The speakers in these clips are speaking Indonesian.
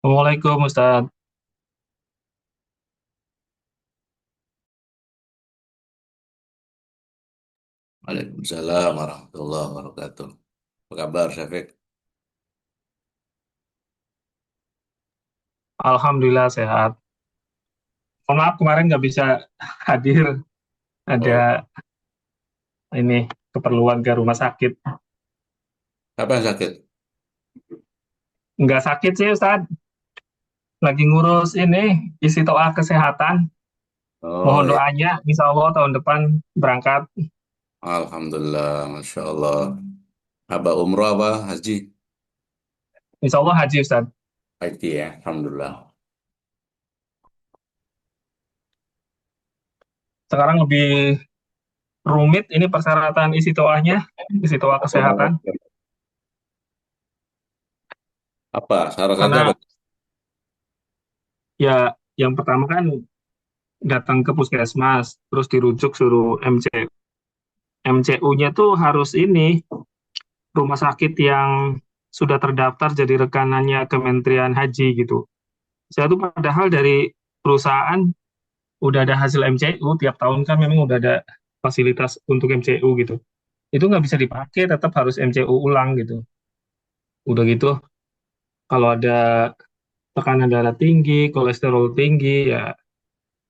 Assalamualaikum Ustaz. Waalaikumsalam warahmatullahi wabarakatuh. Apa kabar, Syafiq? Alhamdulillah sehat. Mohon maaf kemarin nggak bisa hadir, Oh, ada ini keperluan ke rumah sakit. apa yang sakit? Nggak sakit sih Ustaz, lagi ngurus ini isi toa kesehatan. Oh Mohon ya, doanya, insya Allah tahun depan berangkat. Alhamdulillah, Masya Allah. Apa umroh apa haji? Insya Allah haji Ustaz. Haji ya, Alhamdulillah. Sekarang lebih rumit ini persyaratan isi toanya, isi toa kesehatan. Apa? Syarat-syaratnya apa? Karena ya yang pertama kan datang ke puskesmas, terus dirujuk suruh MC. MCU-nya tuh harus ini rumah sakit yang sudah terdaftar jadi rekanannya Kementerian Haji gitu. Saya tuh padahal dari perusahaan udah ada hasil MCU tiap tahun kan memang udah ada fasilitas untuk MCU gitu. Itu nggak bisa dipakai, tetap harus MCU ulang gitu. Udah gitu, kalau ada tekanan darah tinggi, kolesterol tinggi, ya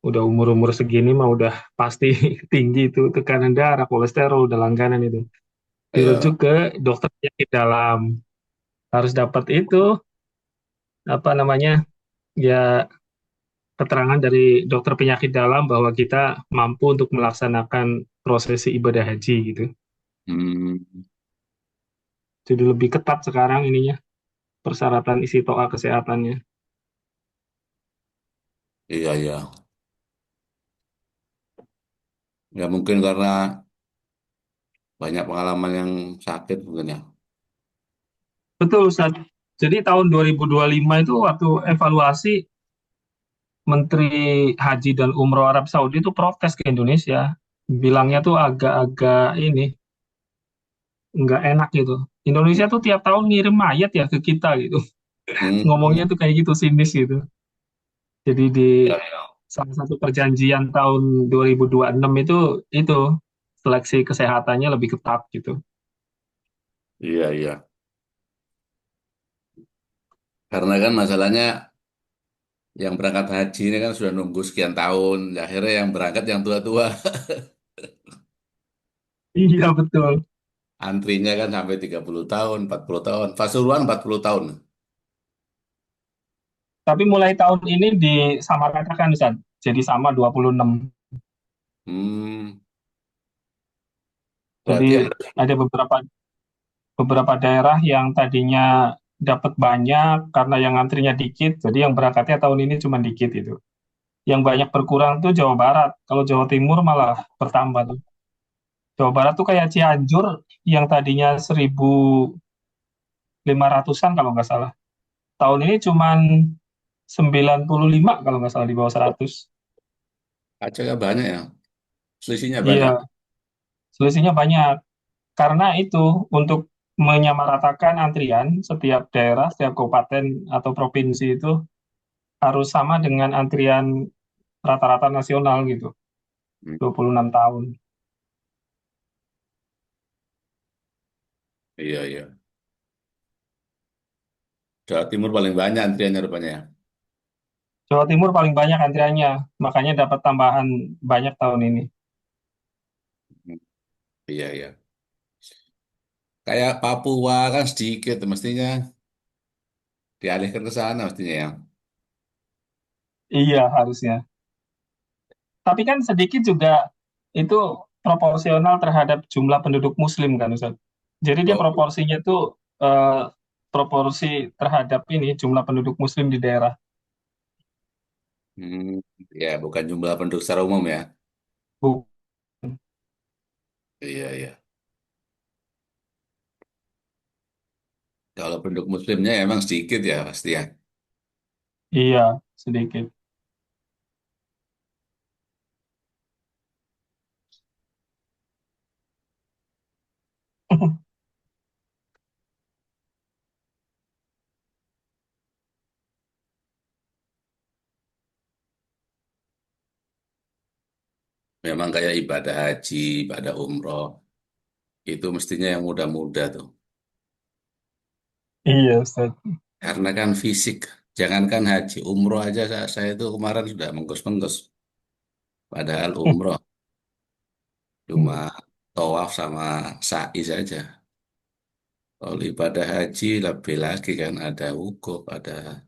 udah umur-umur segini mah udah pasti tinggi itu tekanan darah, kolesterol, udah langganan itu. Dirujuk Ya, ke dokter penyakit dalam, harus dapat itu apa namanya ya keterangan dari dokter penyakit dalam bahwa kita mampu untuk melaksanakan prosesi ibadah haji gitu. hmm, Jadi lebih ketat sekarang ininya persyaratan isi toa kesehatannya. iya iya. Ya mungkin karena banyak pengalaman yang sakit mungkin ya. Betul Ustaz. Jadi tahun 2025 itu waktu evaluasi Menteri Haji dan Umroh Arab Saudi itu protes ke Indonesia. Bilangnya tuh agak-agak ini nggak enak gitu. Indonesia tuh tiap tahun ngirim mayat ya ke kita gitu. Ngomongnya Hmm, tuh kayak gitu sinis gitu. Jadi di ya, ya. salah satu perjanjian tahun 2026 itu seleksi kesehatannya lebih ketat gitu. Iya iya. Karena kan masalahnya yang berangkat haji ini kan sudah nunggu sekian tahun. Akhirnya yang berangkat yang tua-tua. Iya betul. Antrinya kan sampai 30 tahun, 40 tahun. Pasuruan 40 tahun. Tapi mulai tahun ini disamaratakan Ustaz. Jadi sama 26. Hmm, berarti Jadi ada beberapa beberapa daerah yang tadinya dapat banyak karena yang antrinya dikit, jadi yang berangkatnya tahun ini cuma dikit itu. Yang banyak berkurang tuh Jawa Barat. Kalau Jawa Timur malah bertambah tuh. Jawa Barat tuh kayak Cianjur yang tadinya 1.500-an kalau nggak salah. Tahun ini cuman 95 kalau nggak salah di bawah 100. Aceh kan banyak ya, selisihnya banyak. Iya, selisihnya banyak. Karena itu untuk menyamaratakan antrian setiap daerah, setiap kabupaten atau provinsi itu harus sama dengan antrian rata-rata nasional gitu, Hmm, 26 tahun. iya, iya. Jawa Timur paling banyak antriannya rupanya ya. Jawa Timur paling banyak antriannya, makanya dapat tambahan banyak tahun ini. Hmm, iya, iya. Kayak Papua kan sedikit, mestinya dialihkan ke sana mestinya ya. Iya, harusnya. Tapi kan sedikit juga itu proporsional terhadap jumlah penduduk muslim kan Ustaz. Jadi dia Oh, proporsinya tuh proporsi terhadap ini jumlah penduduk muslim di daerah. hmm, ya bukan jumlah penduduk secara umum ya. Bu- Iya, iya. Kalau penduduk muslimnya emang sedikit ya pasti ya. iya, sedikit. Memang kayak ibadah haji, ibadah umroh, itu mestinya yang muda-muda tuh. Iya, Ustaz. Karena kan fisik, jangankan haji, umroh aja saya itu kemarin sudah menggos-menggos. Padahal umroh cuma Hmm. tawaf sama sa'i saja. Kalau ibadah haji lebih lagi kan ada wukuf, ada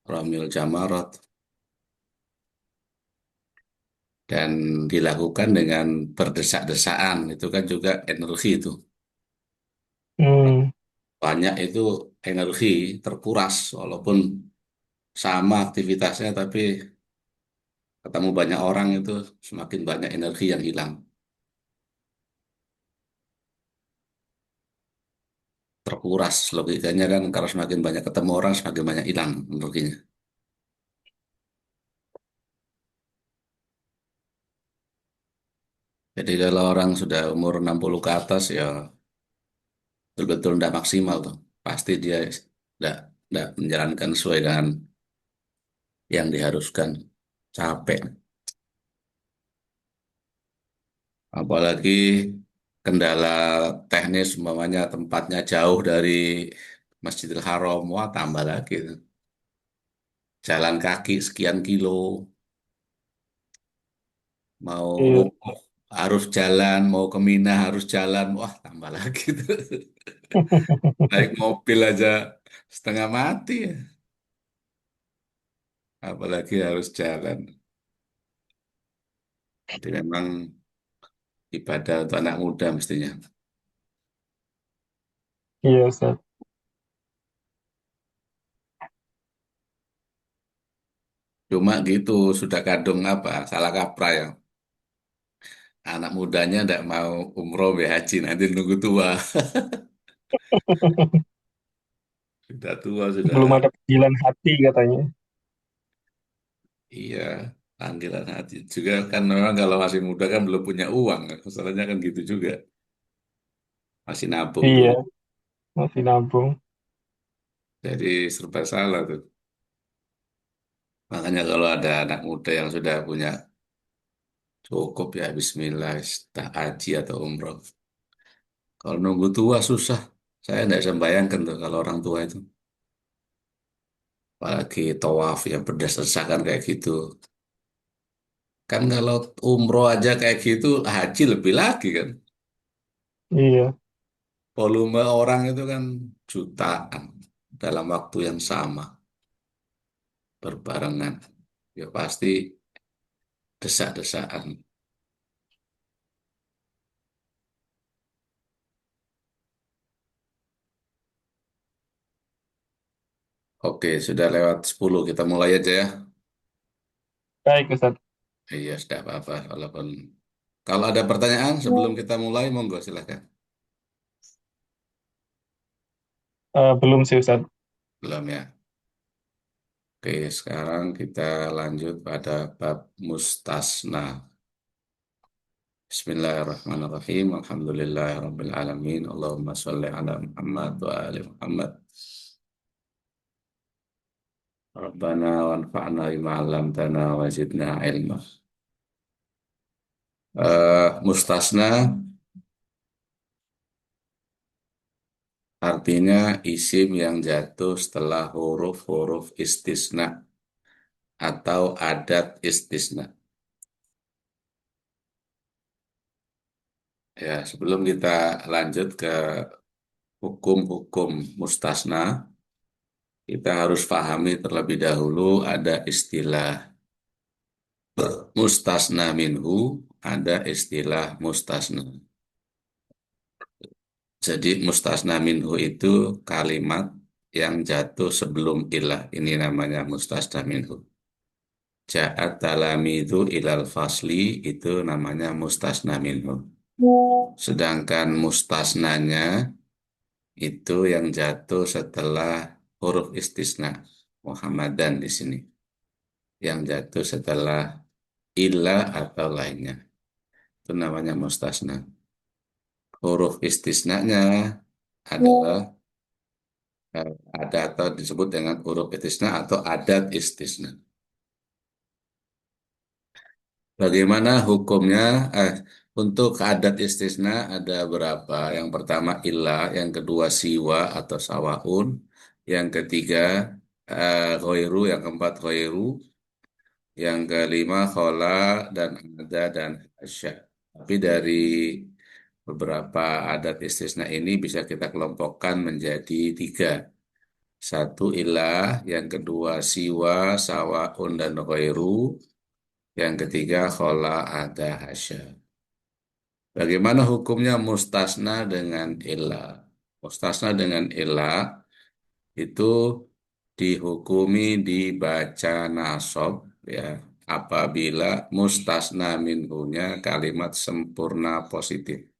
ramil jamarat, dan dilakukan dengan berdesak-desaan. Itu kan juga energi itu. Hmm. Banyak itu energi terkuras walaupun sama aktivitasnya tapi ketemu banyak orang itu semakin banyak energi yang hilang. Terkuras logikanya kan kalau semakin banyak ketemu orang semakin banyak hilang energinya. Jadi kalau orang sudah umur 60 ke atas ya betul-betul tidak maksimal tuh. Pasti dia tidak menjalankan sesuai dengan yang diharuskan. Capek. Apalagi kendala teknis umpamanya tempatnya jauh dari Masjidil Haram, wah tambah lagi tuh. Jalan kaki sekian kilo, mau Iya. wukuf harus jalan, mau ke Mina harus jalan, wah tambah lagi tuh. Naik mobil aja setengah mati ya, apalagi harus jalan. Jadi memang ibadah untuk anak muda mestinya. Iya, Ustaz. Cuma gitu, sudah kadung apa, salah kaprah ya. Anak mudanya tidak mau umroh be haji, nanti nunggu tua. Sudah tua, sudah. Belum ada panggilan hati katanya. Iya, panggilan hati. Juga kan memang kalau masih muda kan belum punya uang. Masalahnya kan gitu juga. Masih nabung Iya, dulu. masih nabung. Jadi serba salah tuh. Makanya kalau ada anak muda yang sudah punya cukup ya Bismillah, entah haji atau umroh. Kalau nunggu tua susah. Saya tidak bisa bayangkan tuh kalau orang tua itu. Apalagi tawaf ya berdesak-desakan kayak gitu. Kan kalau umroh aja kayak gitu, haji lebih lagi kan. Iya, Volume orang itu kan jutaan dalam waktu yang sama, berbarengan. Ya pasti desak-desakan. Oke, sudah lewat 10. Kita mulai aja ya. baik Ustaz. Iya, sudah apa-apa. Walaupun kalau ada pertanyaan sebelum kita mulai, monggo silahkan. Belum sih Ustaz. Belum ya. Oke, sekarang kita lanjut pada bab mustasna. Bismillahirrahmanirrahim. Alhamdulillahirrabbilalamin. Allahumma sholli ala Muhammad wa ali Muhammad. Rabbana wanfa'na bima 'allamtana wa zidna ilma. Mustasna artinya isim yang jatuh setelah huruf-huruf istisna atau adat istisna. Ya, sebelum kita lanjut ke hukum-hukum mustasna, kita harus pahami terlebih dahulu ada istilah mustasna minhu, ada istilah mustasna. Jadi mustasna minhu itu kalimat yang jatuh sebelum ilah. Ini namanya mustasna minhu. Ja'at talamidu ilal fasli itu namanya mustasna minhu. Sedangkan mustasnanya itu yang jatuh setelah huruf istisna. Muhammadan di sini. Yang jatuh setelah ilah atau lainnya. Itu namanya mustasna. Huruf istisnanya adalah ada atau disebut dengan huruf istisna atau adat istisna. Bagaimana hukumnya? Eh, untuk adat istisna ada berapa? Yang pertama ilah, yang kedua siwa atau sawaun, yang ketiga ghairu, yang keempat ghairu, yang kelima khola dan ada dan asya. Tapi dari beberapa adat istisna ini bisa kita kelompokkan menjadi tiga. Satu ilah, yang kedua siwa, sawaun dan ghairu, yang ketiga khola ada hasya. Bagaimana hukumnya mustasna dengan ilah? Mustasna dengan ilah itu dihukumi dibaca nasab ya apabila mustasna minhunya kalimat sempurna positif.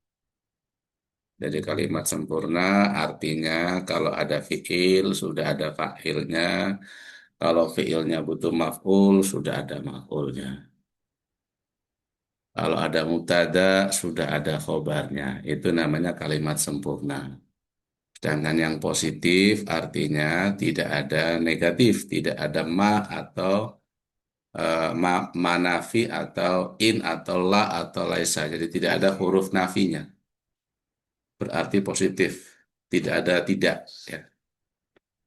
Jadi kalimat sempurna artinya kalau ada fiil sudah ada fa'ilnya, kalau fiilnya butuh maf'ul sudah ada maf'ulnya. Kalau ada mubtada sudah ada khobarnya. Itu namanya kalimat sempurna. Sedangkan yang positif artinya tidak ada negatif, tidak ada ma atau manafi atau in atau la atau laisa. Jadi tidak ada huruf nafinya. Berarti positif. Tidak ada tidak. Ya.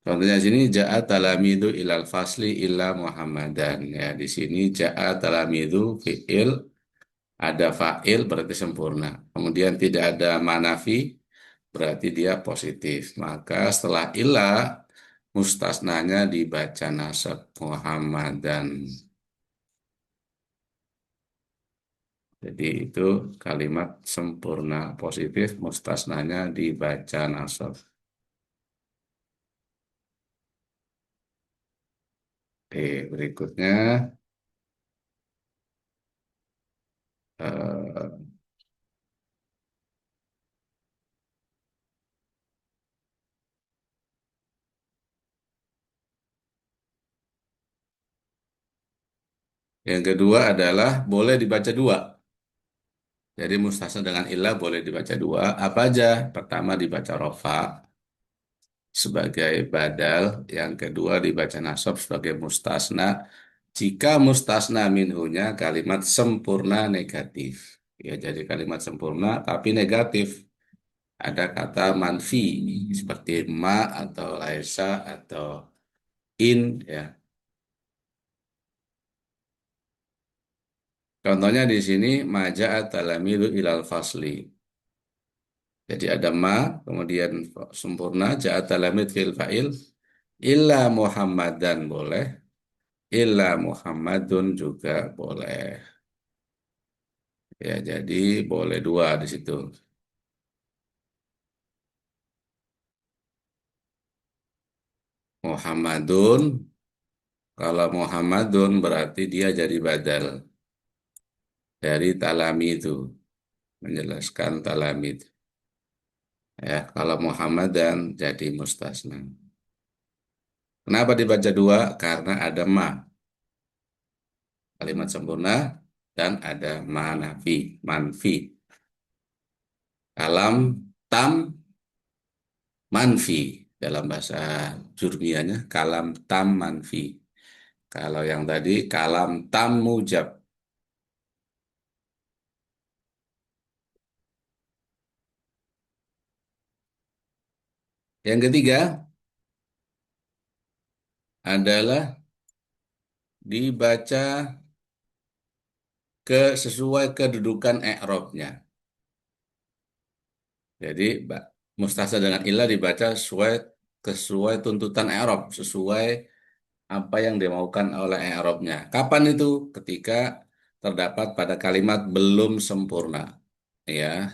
Contohnya di sini ja'a talamidu ilal fasli illa Muhammadan. Ya, di sini ja'a talamidu fi'il ada fa'il berarti sempurna. Kemudian tidak ada manafi berarti dia positif. Maka setelah ilah mustasnanya dibaca nasab Muhammadan. Jadi itu kalimat sempurna positif mustasnanya dibaca nasab. Oke, berikutnya eh, yang kedua adalah boleh dibaca dua. Jadi mustasna dengan ilah boleh dibaca dua. Apa aja? Pertama dibaca rofa sebagai badal, yang kedua dibaca nasab sebagai mustasna. Jika mustasna minhunya kalimat sempurna negatif. Ya, jadi kalimat sempurna tapi negatif. Ada kata manfi seperti ma atau laisa atau in ya. Contohnya di sini maja'at talamidu ilal fasli. Jadi ada ma, kemudian sempurna ja'at talamid fil fa'il illa Muhammadan boleh, illa Muhammadun juga boleh. Ya, jadi boleh dua di situ. Muhammadun, kalau Muhammadun berarti dia jadi badal dari talamidu, menjelaskan talamid. Ya, kalau Muhammadan jadi mustasna. Kenapa dibaca dua? Karena ada ma, kalimat sempurna, dan ada manafi, manfi. Kalam tam manfi dalam bahasa jurmianya kalam tam manfi. Kalau yang tadi kalam tam mujab. Yang ketiga adalah dibaca sesuai kedudukan i'rabnya. Jadi mustasna dengan ilah dibaca sesuai tuntutan i'rab, sesuai apa yang dimaukan oleh i'rabnya. Kapan itu? Ketika terdapat pada kalimat belum sempurna. Ya,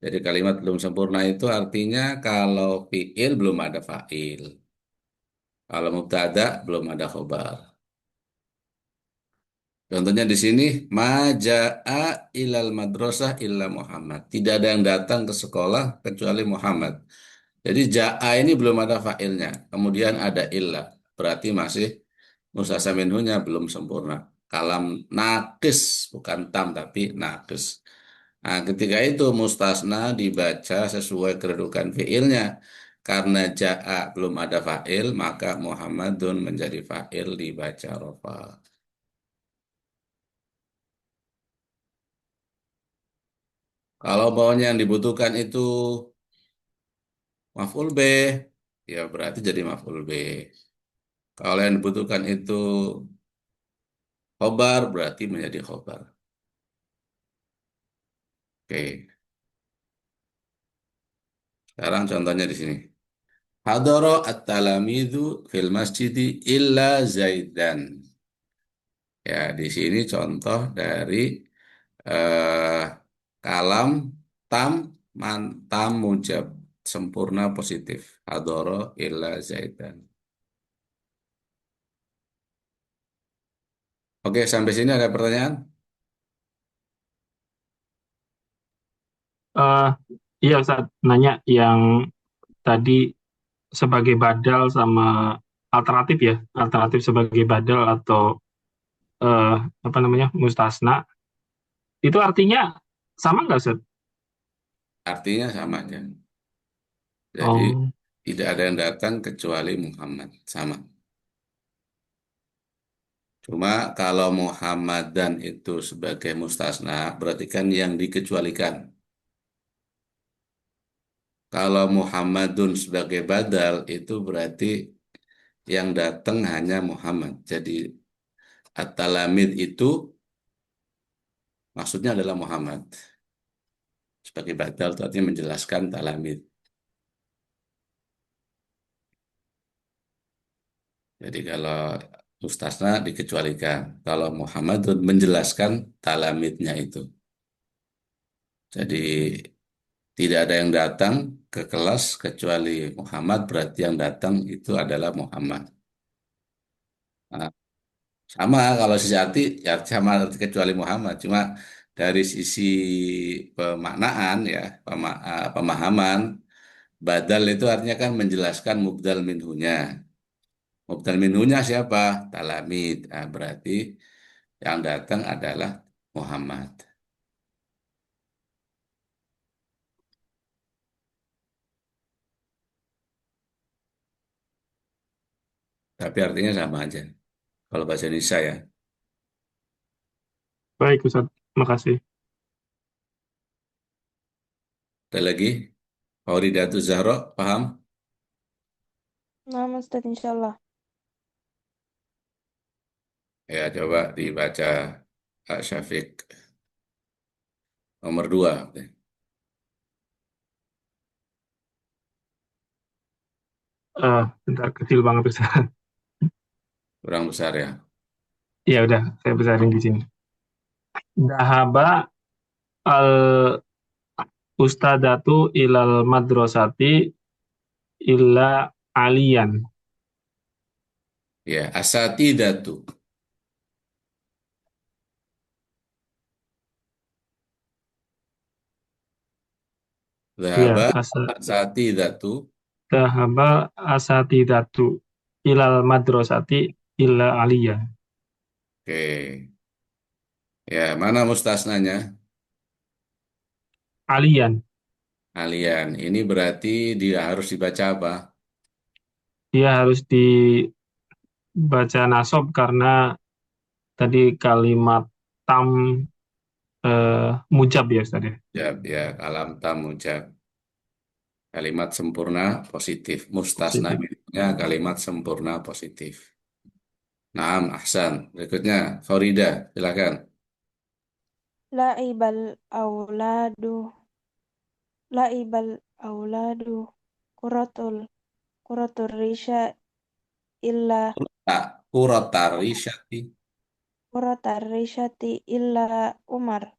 jadi kalimat belum sempurna itu artinya kalau fi'il belum ada fa'il. Kalau mubtada belum ada khobar. Contohnya di sini maja'a ilal madrasah illa Muhammad. Tidak ada yang datang ke sekolah kecuali Muhammad. Jadi ja'a ini belum ada fa'ilnya. Kemudian ada illa. Berarti masih musasa minhunya belum sempurna. Kalam nakis bukan tam tapi nakis. Nah, ketika itu mustasna dibaca sesuai kedudukan fiilnya. Karena ja'a belum ada fa'il, maka Muhammadun menjadi fa'il dibaca rofa. Kalau bawahnya yang dibutuhkan itu maf'ul B, ya berarti jadi maf'ul B. Kalau yang dibutuhkan itu khobar, berarti menjadi khobar. Oke, sekarang contohnya di sini. Hadara at-talamidhu fil masjidi illa Zaidan. Ya, di sini contoh dari eh, kalam tam tam mujab sempurna positif. Hadara illa Zaidan. Oke, sampai sini ada pertanyaan? Eh, iya Ustaz, nanya yang tadi sebagai badal sama alternatif ya, alternatif sebagai badal atau eh, apa namanya mustasna, itu artinya sama nggak Ustaz? Artinya sama aja. Jadi Oh, tidak ada yang datang kecuali Muhammad. Sama. Cuma kalau Muhammadan itu sebagai mustasna, berarti kan yang dikecualikan. Kalau Muhammadun sebagai badal, itu berarti yang datang hanya Muhammad. Jadi at-talamid itu maksudnya adalah Muhammad. Sebagai badal itu artinya menjelaskan talamid. Jadi kalau mustasna dikecualikan. Kalau Muhammadun menjelaskan talamidnya itu. Jadi tidak ada yang datang ke kelas kecuali Muhammad, berarti yang datang itu adalah Muhammad. Nah, sama kalau sisi arti, ya sama arti kecuali Muhammad. Cuma dari sisi pemaknaan ya, pemahaman, badal itu artinya kan menjelaskan mubdal minhunya. Mubdal minhunya siapa? Talamid. Nah, berarti yang datang adalah Muhammad. Tapi artinya sama aja. Kalau bahasa Indonesia ya. baik Ustaz, makasih. Ada lagi? Fauridatus Zahra, paham? Nah, Ustaz, insyaallah. Ya, coba dibaca Kak Syafiq. Nomor 2. Bentar, kecil banget Ustaz. Kurang besar ya. Ya udah, saya besarin di sini. Dahaba al ustadatu ilal madrasati illa aliyan. Ya, asatidatu. Ya, Dhahaba asatidatu. dahaba asatidatu ilal madrasati illa aliyan. Oke. Ya, mana mustasnanya? Aliyan, Alian. Ini berarti dia harus dibaca apa? dia harus dibaca nasab karena tadi kalimat tam mujab ya Ustaz ya. Ya, ya, kalam tamujab. Kalimat sempurna positif. Mustasna Positif. miliknya kalimat sempurna positif. Naam, ahsan. Berikutnya, Farida, silakan. Laibal auladu laibal auladu kuratul kuratul risha illa Tak, kuratari syati. kuratar rishati illa Umar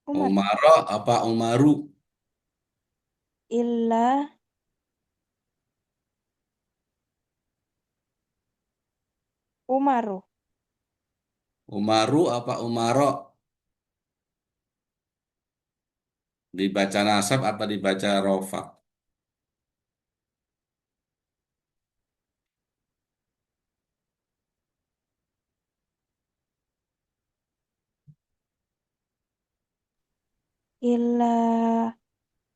Umaro apa Umaru? illa Umaru Umaru apa Umaro? Dibaca nasab apa dibaca rofa? illa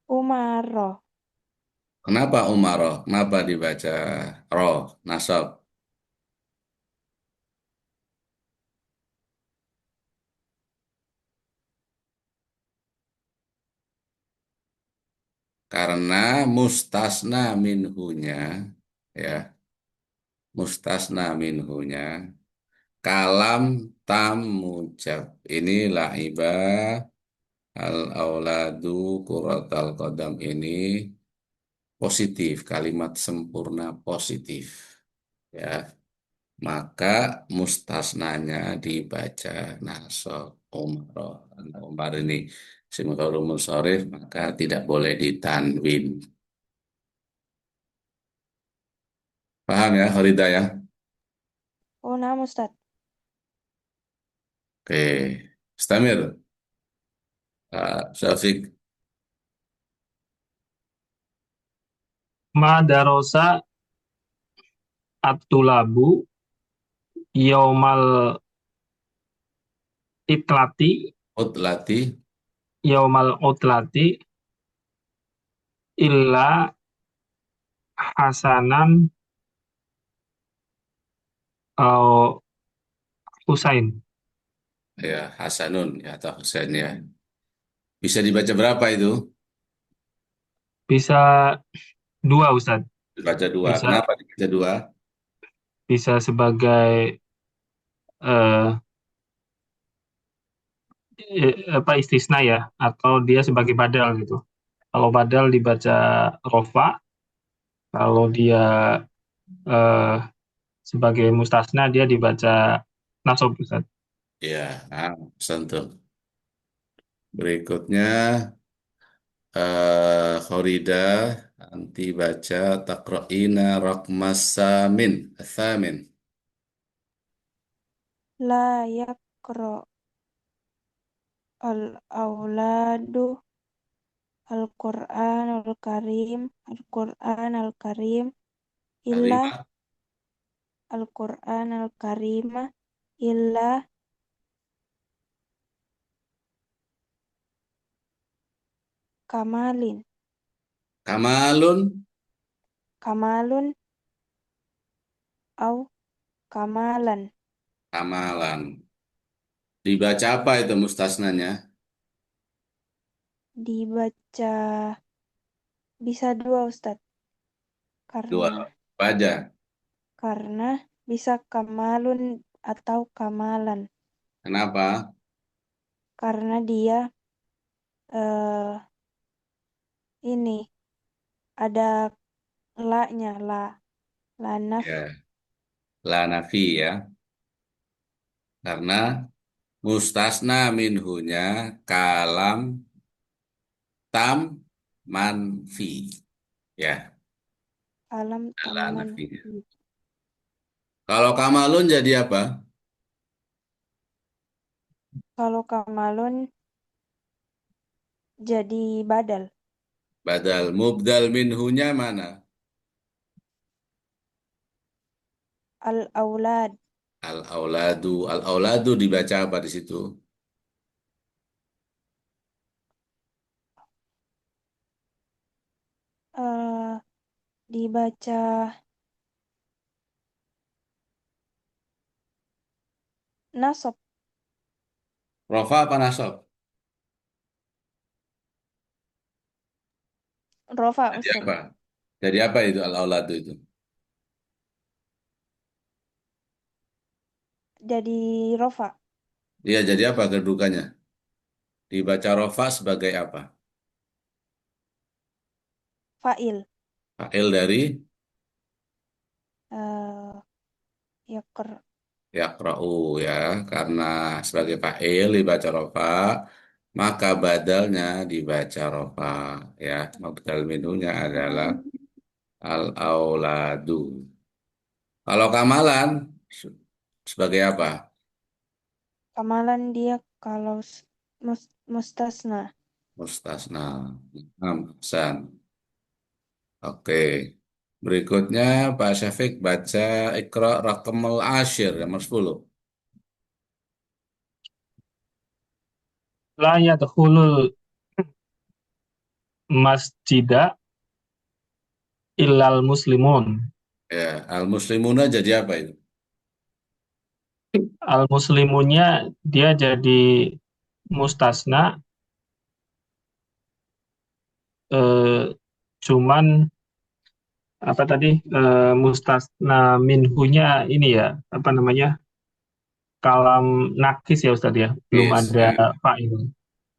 Umaro Kenapa Umaro? Kenapa dibaca roh, nasab? Karena mustasna minhunya, ya, mustasna minhunya, kalam tam mujab. Ini laibah al-auladu kuratal qadam ini positif, kalimat sempurna positif. Ya, maka mustasnanya dibaca nasab umroh. Umar ini simulul munsharif, maka tidak boleh ditanwin. Paham ya, Farida ya? Oh, nah, Ustadz. Oke, Stamir, Pak Syafiq, Madarosa at-tulabu yaumal itlati Utlati, yaumal utlati illa hasanan au Husain. ya Hasanun ya atau Husain ya. Bisa dibaca berapa itu? Bisa dua, Ustadz. Dibaca dua. Bisa Kenapa dibaca dua? bisa sebagai eh, apa istisna ya, atau dia sebagai badal gitu. Kalau badal dibaca rofa, kalau dia eh, sebagai mustasna dia dibaca nasab, Ustaz. Ya, sentuh. Berikutnya Khorida nanti baca takra'ina raqmas samin, samin. La yakro al-auladu Al-Qur'an al-Karim illa Kalimah Al-Qur'an al-Karim illa kamalin kamalun, kamalun au kamalan kamalan. Dibaca apa itu mustasnanya? dibaca bisa dua Ustadz Dua. karena Baca. karena bisa kamalun atau kamalan Kenapa? karena dia eh ini ada la-nya la nafi Ya, la nafi ya. Karena mustasna minhunya kalam tam manfi. Ya, alam la taman. nafi. Kalau kamalun jadi apa? Kalau kamalun jadi badal Badal mubdal minhunya mana? al-aulad Al-auladu. Al-auladu dibaca apa di situ? eh dibaca nasab Rofa apa nasab? rofa Jadi Ustaz apa? Jadi apa itu al-auladu itu? jadi rofa Iya, jadi apa kedudukannya? Dibaca rofa sebagai apa? fa'il Fa'il dari eh yakr yaqra'u ya, karena sebagai fa'il dibaca rofa, maka badalnya dibaca rofa ya. Mubdal minhunya adalah al-auladu. Kalau kamalan sebagai apa? kamalan dia kalau mustasna Mustasna. Hasan. Oke. Berikutnya Pak Syafiq baca Iqra Raqamul Ashir nomor 10. La yadkhulul masjida illal muslimun. Ya, Al-Muslimuna jadi apa itu? Al muslimunnya dia jadi mustasna, Cuman apa tadi mustasna minhunya ini ya apa namanya kalam nakis ya Ustadz ya, belum Yes, ada fa'il.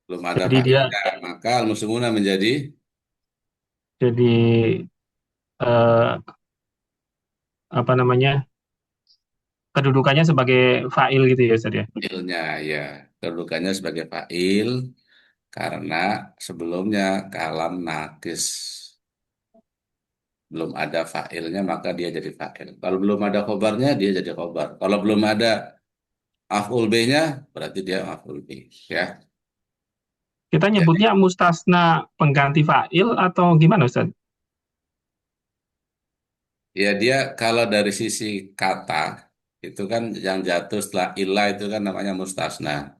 belum ada Jadi dia fa'ilnya, maka al-muslimuna menjadi jadi eh, apa namanya kedudukannya sebagai fa'il gitu ya Ustadz ya. fa'ilnya, ya. Kedudukannya sebagai fa'il karena sebelumnya kalam nakis. Belum ada fa'ilnya, maka dia jadi fa'il. Kalau belum ada khobarnya, dia jadi khobar. Kalau belum ada af'ul B-nya, berarti dia af'ul B. Ya. Kita Jadi, nyebutnya mustasna pengganti fa'il atau gimana Ustadz? ya dia kalau dari sisi kata, itu kan yang jatuh setelah ilah itu kan namanya mustasna.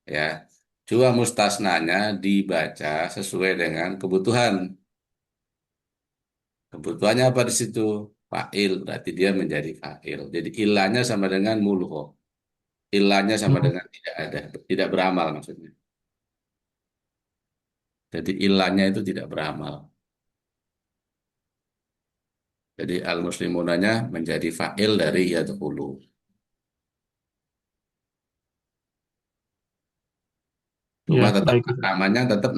Ya. Cuma mustasnanya dibaca sesuai dengan kebutuhan. Kebutuhannya apa di situ? Fa'il, berarti dia menjadi fa'il. Jadi ilahnya sama dengan mulho. Ilahnya sama Hmm, dengan tidak ada, tidak beramal maksudnya. Jadi ilahnya itu tidak beramal. Jadi al-muslimunanya menjadi fa'il dari yadkhulu. Cuma ya tetap baik Ustadz.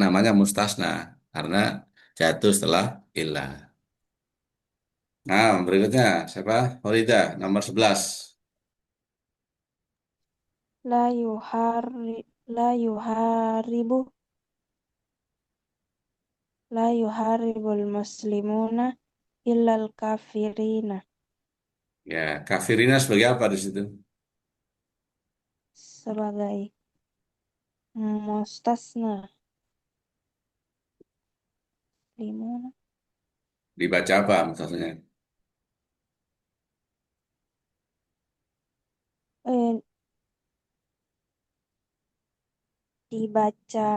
namanya mustasna karena jatuh setelah ilah. Nah, berikutnya siapa? Horida nomor 11. La yuhari la yuharibu la yuharibul muslimuna illal kafirina Ya, kafirina sebagai apa di situ? sebagai mustasna limuna Dibaca apa maksudnya? eh dibaca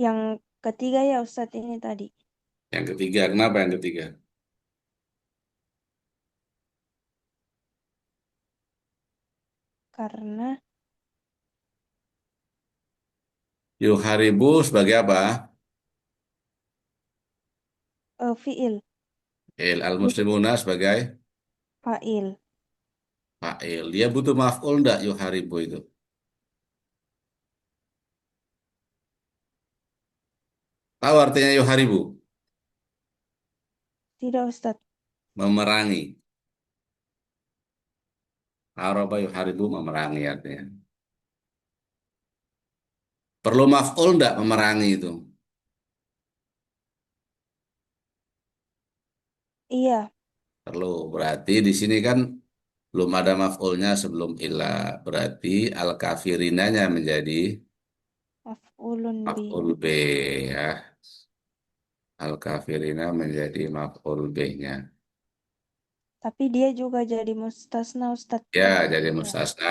yang ketiga ya Ustadz ini tadi Yang ketiga, kenapa yang ketiga? karena Yuharibu sebagai apa? fiil Il dia al-muslimuna sebagai fa'il fa'il. Dia butuh maf'ul enggak yuharibu itu? Tahu artinya yuharibu? tidak Ustadz Memerangi. Haraba yuharibu memerangi artinya. Perlu maf'ul enggak memerangi itu? iya Perlu. Berarti di sini kan belum ada maf'ulnya sebelum ilah. Berarti al-kafirinanya menjadi maf'ulun maf'ul bihi B ya. Al-kafirina menjadi maf'ul B-nya. tapi dia juga jadi mustasna Ustadz Ya, jadi ya mustasna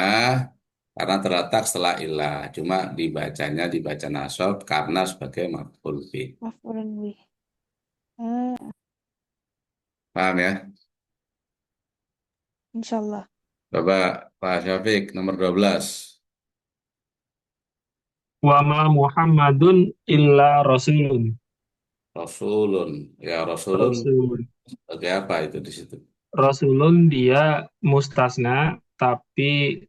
karena terletak setelah ilah. Cuma dibacanya dibaca nasab karena sebagai maf'ul B. maf'ulun bihi hmm, Paham ya? insyaallah Coba Pak Syafiq nomor 12. Wa ma Muhammadun illa rasulun. Rasulun. Ya, Rasulun Rasul. sebagai apa itu di situ? Rasulun dia mustasna tapi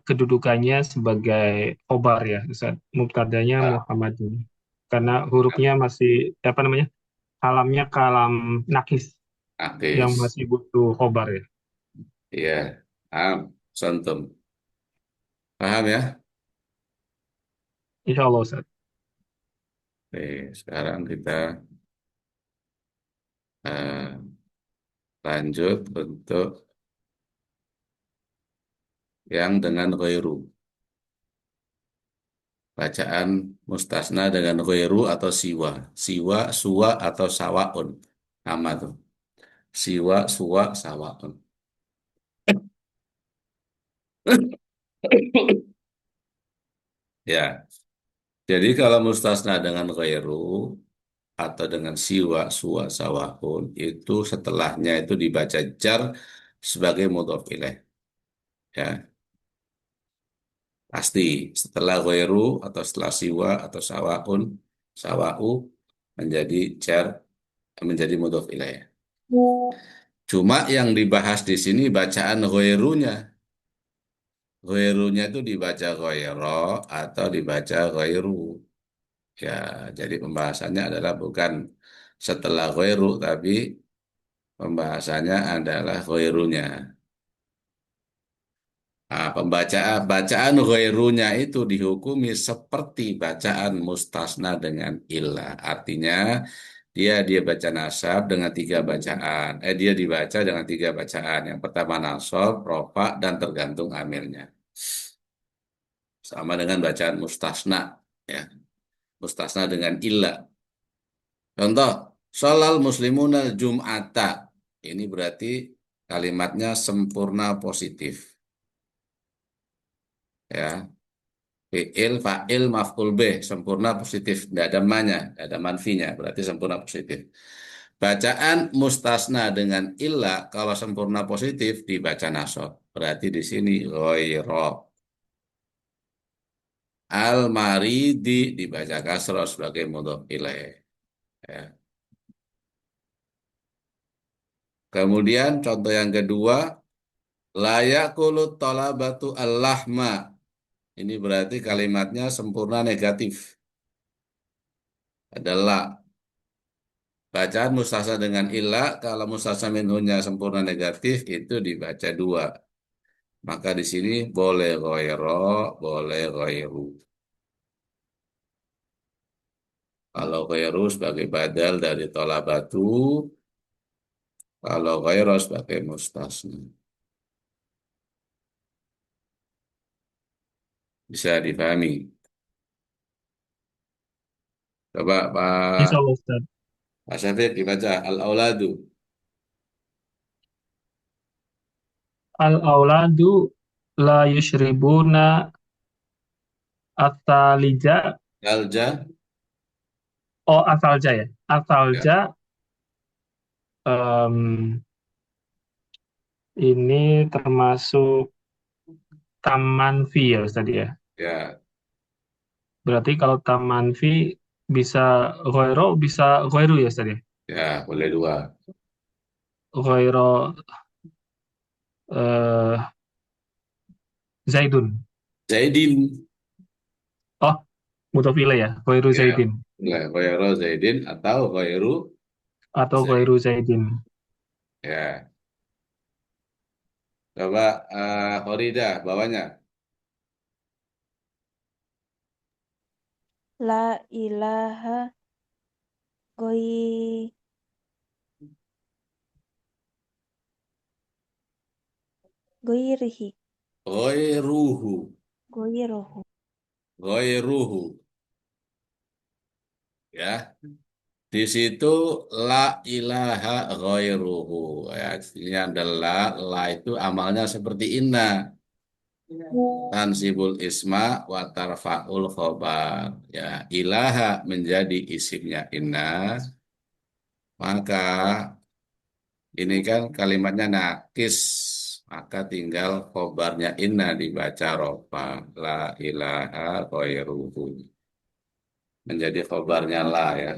kedudukannya sebagai khobar ya Ustaz. Mubtadanya Ah, Muhammadun. Karena hurufnya masih apa namanya? Kalamnya kalam nakis yang Akis. masih butuh khobar ya. Iya. Paham. Santum. Paham ya? Insya Allah Ustaz. Oke, sekarang kita eh, lanjut untuk yang dengan ghairu. Bacaan mustasna dengan ghairu atau siwa. Siwa, suwa, atau sawaun. Sama tuh. Siwa, suwa, sawaun. Ya, jadi kalau mustasna dengan ghairu atau dengan siwa, suwa, sawaun, itu setelahnya itu dibaca jar sebagai mudhof ilaih. Ya, Pasti setelah ghairu atau setelah siwa atau sawaun, sawa'u menjadi jar, menjadi mudhof ilaih. Cuma yang dibahas di sini bacaan ghairunya. Ghairunya itu dibaca ghairo atau dibaca ghairu. Ya, jadi pembahasannya adalah bukan setelah ghairu, tapi pembahasannya adalah ghairunya. Nah, bacaan ghairunya itu dihukumi seperti bacaan mustasna dengan illah. Artinya dia baca nasab dengan tiga bacaan. Dia dibaca dengan tiga bacaan. Yang pertama nasab, rofa, dan tergantung amilnya. Sama dengan bacaan mustasna, ya. Mustasna dengan illah. Contoh, sholal muslimunal jum'ata. Ini berarti kalimatnya sempurna positif. Ya, fi'il, fa'il, maf'ul bih, sempurna positif, tidak ada manya, tidak ada manfinya, berarti sempurna positif. Bacaan mustasna dengan illa, kalau sempurna positif dibaca nasab, berarti di sini ghaira. Al-maridi dibaca kasroh sebagai mudhof ilaih. Ya. Kemudian contoh yang kedua, layakulu tolabatu al-lahma. Ini berarti kalimatnya sempurna negatif. Adalah bacaan mustasna dengan illa, kalau mustasna minhunya sempurna negatif, itu dibaca dua. Maka di sini boleh ghairo, boleh ghairu. Kalau ghairu sebagai badal dari tolabatu, kalau ghairu sebagai mustasna. Bisa dipahami. Coba Insya Pak, Allah, Ustaz. Pak Syafiq dibaca al-auladu. Al-auladu la yushribuna atalija. Dalja, Oh, asalja ya. ya, Asalja em, ini termasuk taman V ya Ustaz ya. ya, Berarti kalau taman V bisa ghairo, bisa ghairu ya Ustaz ya. ya, boleh dua. Ghairo eh, Zaidun. Zaidin, Oh, mudhof ilaih ya. Ghairu ya, Zaidin boleh ghairu Zaidin atau ghairu atau Zaid. ghairu Zaidin. Ya, coba Horida bawahnya. La ilaha goi goirihi. Ghairuhu, Goirohu. ghairuhu, ya. Di situ la ilaha ghairuhu. Ya, ini adalah la itu amalnya seperti inna. Tansibul isma wa tarfa'ul khobar. Ya, ilaha menjadi isimnya inna. Maka ini kan kalimatnya nakis. Maka tinggal khobarnya inna dibaca rofa. La ilaha ghairuhu. Menjadi khobarnya la ya.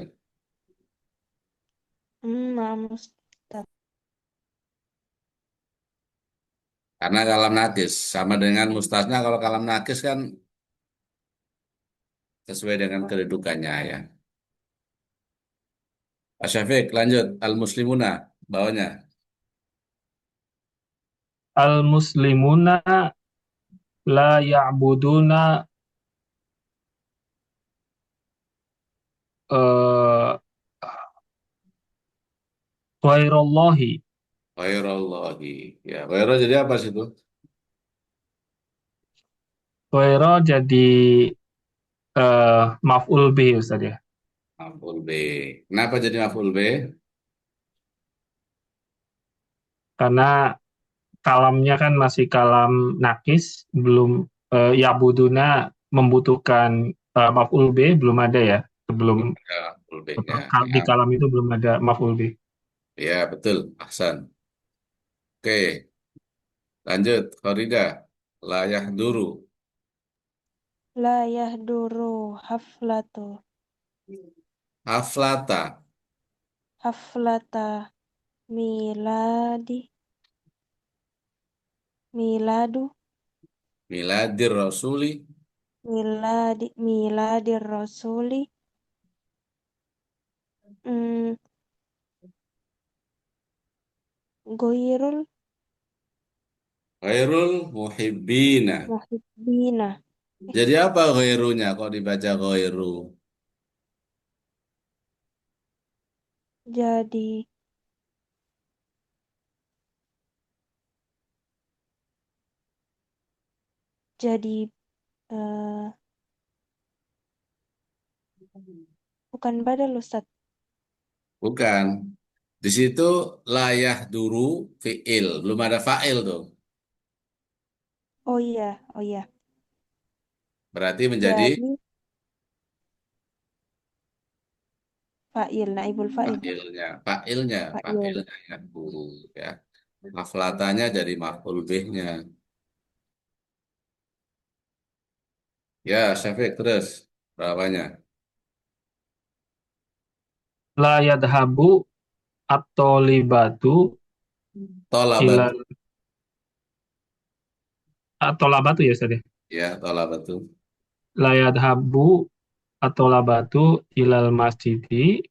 Maaf Ustaz. Karena kalam nakis sama dengan mustasna, kalau kalam nakis kan sesuai dengan kedudukannya ya. Pak Syafiq lanjut al-muslimuna bawahnya. Al-muslimuna la ya'buduna eh ghairallahi. Ghairallahi. Ya, ghairah jadi apa sih itu? Ghaira jadi maf'ul bih Ustaz ya. Maf'ul B. Kenapa jadi maf'ul B? Karena kalamnya kan masih kalam nakis, belum ya'buduna membutuhkan maf'ul bih belum ada ya. Sebelum Ya, maf'ul B-nya. di Ya, kalam itu belum ada maf'ul bih. ya betul. Ahsan. Oke, lanjut. Farida. Layah duru. La yahduru haflatu. Haflata. Haflata miladi. Miladu. Miladir Rasuli. Miladir rasuli. Hmm, goirul Ghairul muhibbina. muhibbina. Jadi apa ghairunya kok dibaca ghairu? Jadi jadi eh, bukan badal Ustaz. Bukan. Di situ layah duru fiil. Belum ada fa'il tuh. Oh iya, oh iya. Berarti menjadi Jadi fa'il, naibul fa'il. fa'ilnya. Fa'ilnya. Fa'il. Fa'ilnya ya duru. Ya. Haflatanya jadi maf'ul bihnya. Ya, Syafiq terus. Berapanya? La yadhabu at-tolibatu Tolabat. ilal at-tolabatu ya Ustaz ya. Ya, tolabatu. La yadhabu at-tolabatu ilal masjidi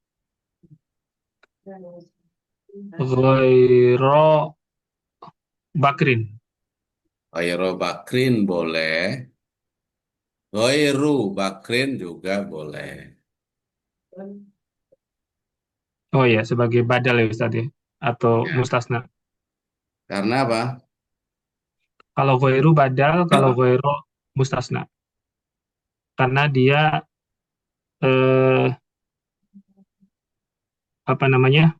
ghaira bakrin. Ghairu bakrin boleh. Ghairu bakrin juga boleh. Oh ya, sebagai badal ya Ustaz ya. Atau Ya. mustasna. Karena apa? Kalau ghairu badal, kalau ghairu mustasna. Karena dia eh, apa namanya?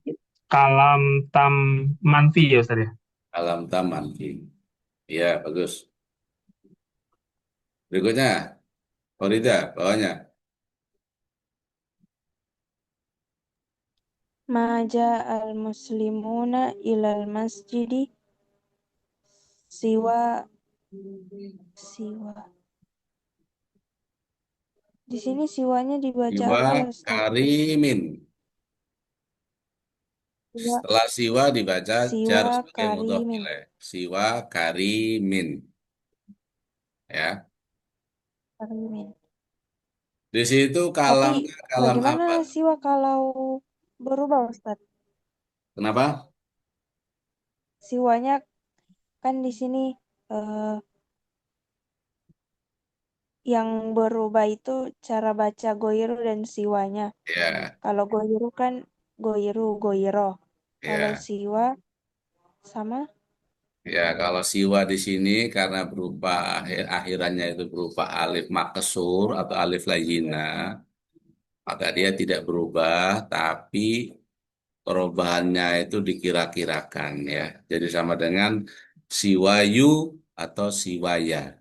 Kalam tam manfi ya Ustaz ya. Alam taman. Iya, bagus. Berikutnya, Farida, bawahnya. Maja al muslimuna ilal masjidi siwa siwa. Di sini siwanya dibaca Siwa apa ya Ustaz? karimin. Siwa, Setelah siwa dibaca jar siwa sebagai mudhof karimin. ilaih. Siwa karimin. Ya. Karimin. Di situ Tapi kalamnya kalam bagaimana apa? siwa kalau berubah Ustaz? Kenapa? Siwanya kan di sini eh, yang berubah itu cara baca goiru dan siwanya. Ya, Kalau goiru kan goiru, goiro. Kalau ya. siwa sama Ya, kalau siwa di sini karena berupa akhirannya itu berupa alif makesur atau alif layina, maka dia tidak berubah, tapi perubahannya itu dikira-kirakan ya. Jadi sama dengan siwayu atau siwaya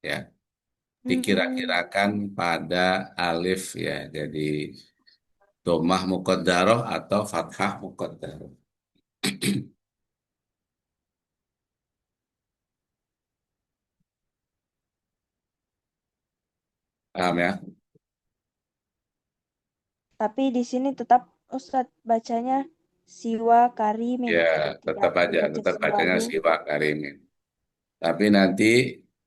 ya. mm-mm. Dikira-kirakan pada alif ya. Jadi domah muqaddarah atau fathah muqaddarah. Paham ya? Tapi di sini tetap Ustadz bacanya siwa karimin, Ya, tidak dibaca tetap bacanya siwayu. siwa karimin. Tapi nanti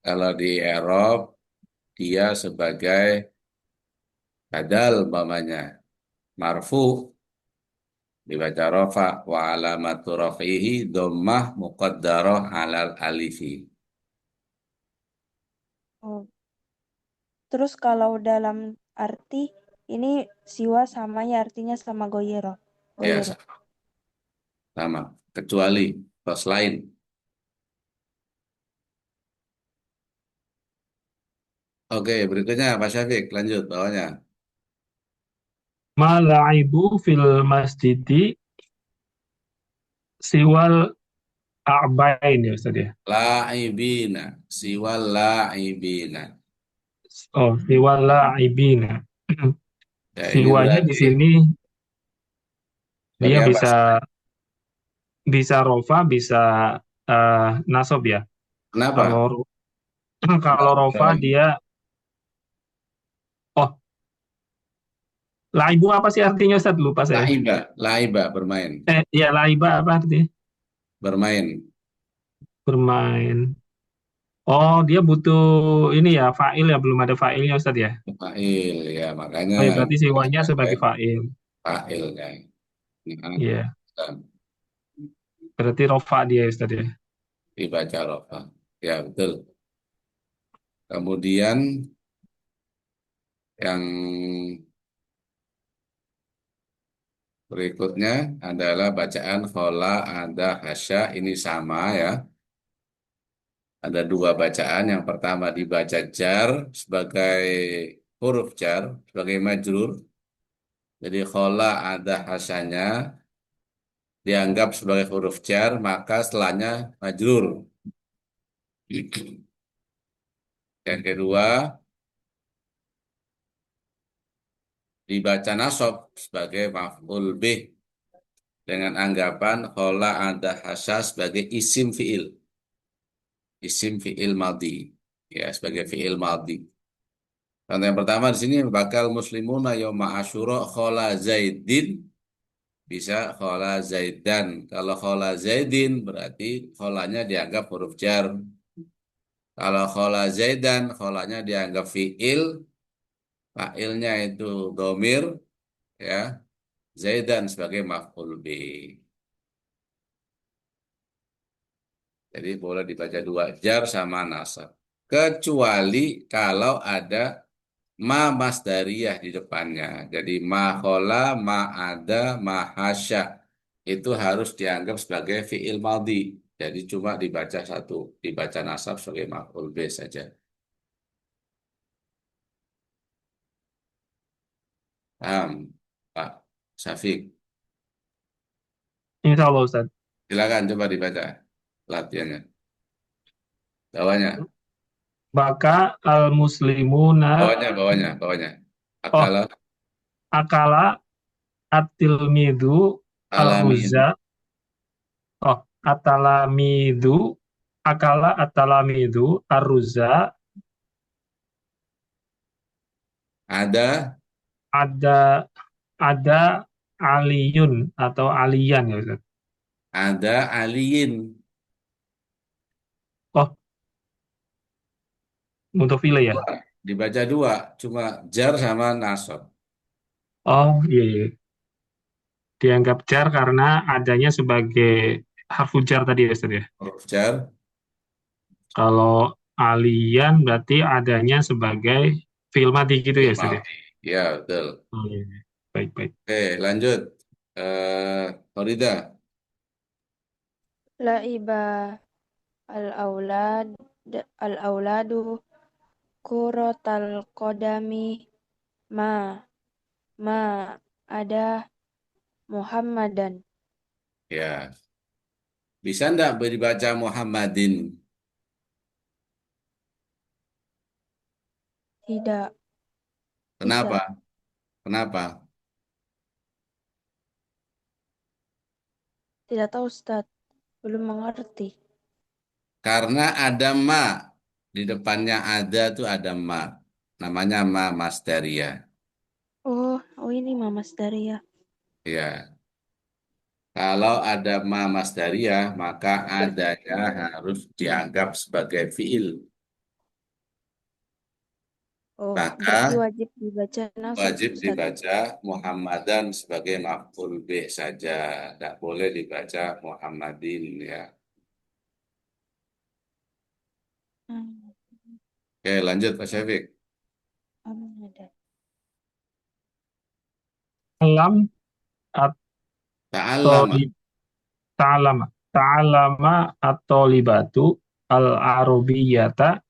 kalau di Arab dia sebagai badal umpamanya marfu dibaca rofa wa alamatu rafihi dhammah muqaddarah alal alifi. Oh. Terus kalau dalam arti ini siwa sama ya artinya sama goyero. Ya Goyero. sama kecuali pas lain. Oke, berikutnya Pak Syafiq lanjut bawahnya. Ma la'ibu fil masjidi siwal a'bain ya Ustaz ya. La'ibina siwal la'ibina. Oh, siwal la'ibina. Ya ini Siwanya di berarti sini dia sebagai apa? bisa bisa rofa, bisa nasab ya. Kenapa? Kalau kalau rofa dia Laibu apa sih artinya Ustaz? Lupa saya. Laiba, laiba bermain, Ya laiba apa artinya? bermain. Bermain. Oh, dia butuh ini ya, fa'il ya, belum ada fa'ilnya Ustaz ya. Fa'il ya, makanya Oh, ya berarti siwanya sebagai sebagai fa'il. fa'ilnya. Nah, Iya, berarti rofa dia Ustaz ya. dibaca rofa. Ya, betul. Kemudian yang berikutnya adalah bacaan khola ada hasya. Ini sama ya. Ada dua bacaan. Yang pertama dibaca jar sebagai huruf jar, sebagai majrur. Jadi khola ada hasyanya dianggap sebagai huruf jar, maka setelahnya majrur. Yang kedua dibaca nasab sebagai maf'ul bih dengan anggapan khola ada hasya sebagai isim fi'il. Isim fi'il madhi. Ya, sebagai fi'il madhi. Contoh yang pertama di sini bakal muslimuna yauma asyura khola zaidin bisa khola zaidan. Kalau khola zaidin berarti kholanya dianggap huruf jar. Kalau khola zaidan kholanya dianggap fi'il, fa'ilnya itu domir ya, zaidan sebagai maf'ul bih. Jadi boleh dibaca dua jar sama nasab. Kecuali kalau ada ma masdariyah di depannya. Jadi ma khola, ma ada, ma hasya. Itu harus dianggap sebagai fi'il madhi. Jadi cuma dibaca satu, dibaca nasab sebagai maf'ul bih saja. Paham, Pak Syafiq? Insya Allah Ustaz. Silakan coba dibaca latihannya. Bawahnya, Baka al-muslimuna. bawahnya. Oh, Akala, akala at-tilmidu alamin. ar-ruza. Oh, atalamidu. Akala atalamidu ar-ruza. Ada, Ada ada aliyun atau aliyan ya Ustaz. ada aliin. Oh, mutofile ya. Dua. Dibaca dua, cuma jar sama nasab. Oh, iya, iya. Dianggap jar karena adanya sebagai harfu jar tadi ya Ustaz ya. Huruf jar, Kalau aliyan berarti adanya sebagai fi'il madhi gitu ya Ustaz ya. ilmati. Ya, betul. Oh, iya, iya. Baik, baik. Oke, lanjut. Farida, Laiba al-aulad al-auladu kurotal kodami ma ma ada Muhammadan. ya. Bisa enggak dibaca Muhammadin? Tidak Kenapa? bisa. Kenapa? Tidak tahu Ustaz. Belum mengerti. Karena ada ma. Di depannya ada tuh ada ma. Namanya ma Masdaria. Oh, oh ini Mama Daria. Ya. Kalau ada ma Masdaria, maka adanya harus dianggap sebagai fiil. Oh, berarti Maka wajib dibaca nasab wajib Ustaz. dibaca Muhammadan sebagai maf'ul bih saja. Tidak boleh dibaca Muhammadin ya. Hmm, Oke, lanjut Pak Syafiq. Muhammadan. Alam atau Ta'allama. ta'alama. Ta'alama atau libatu al-arabiyata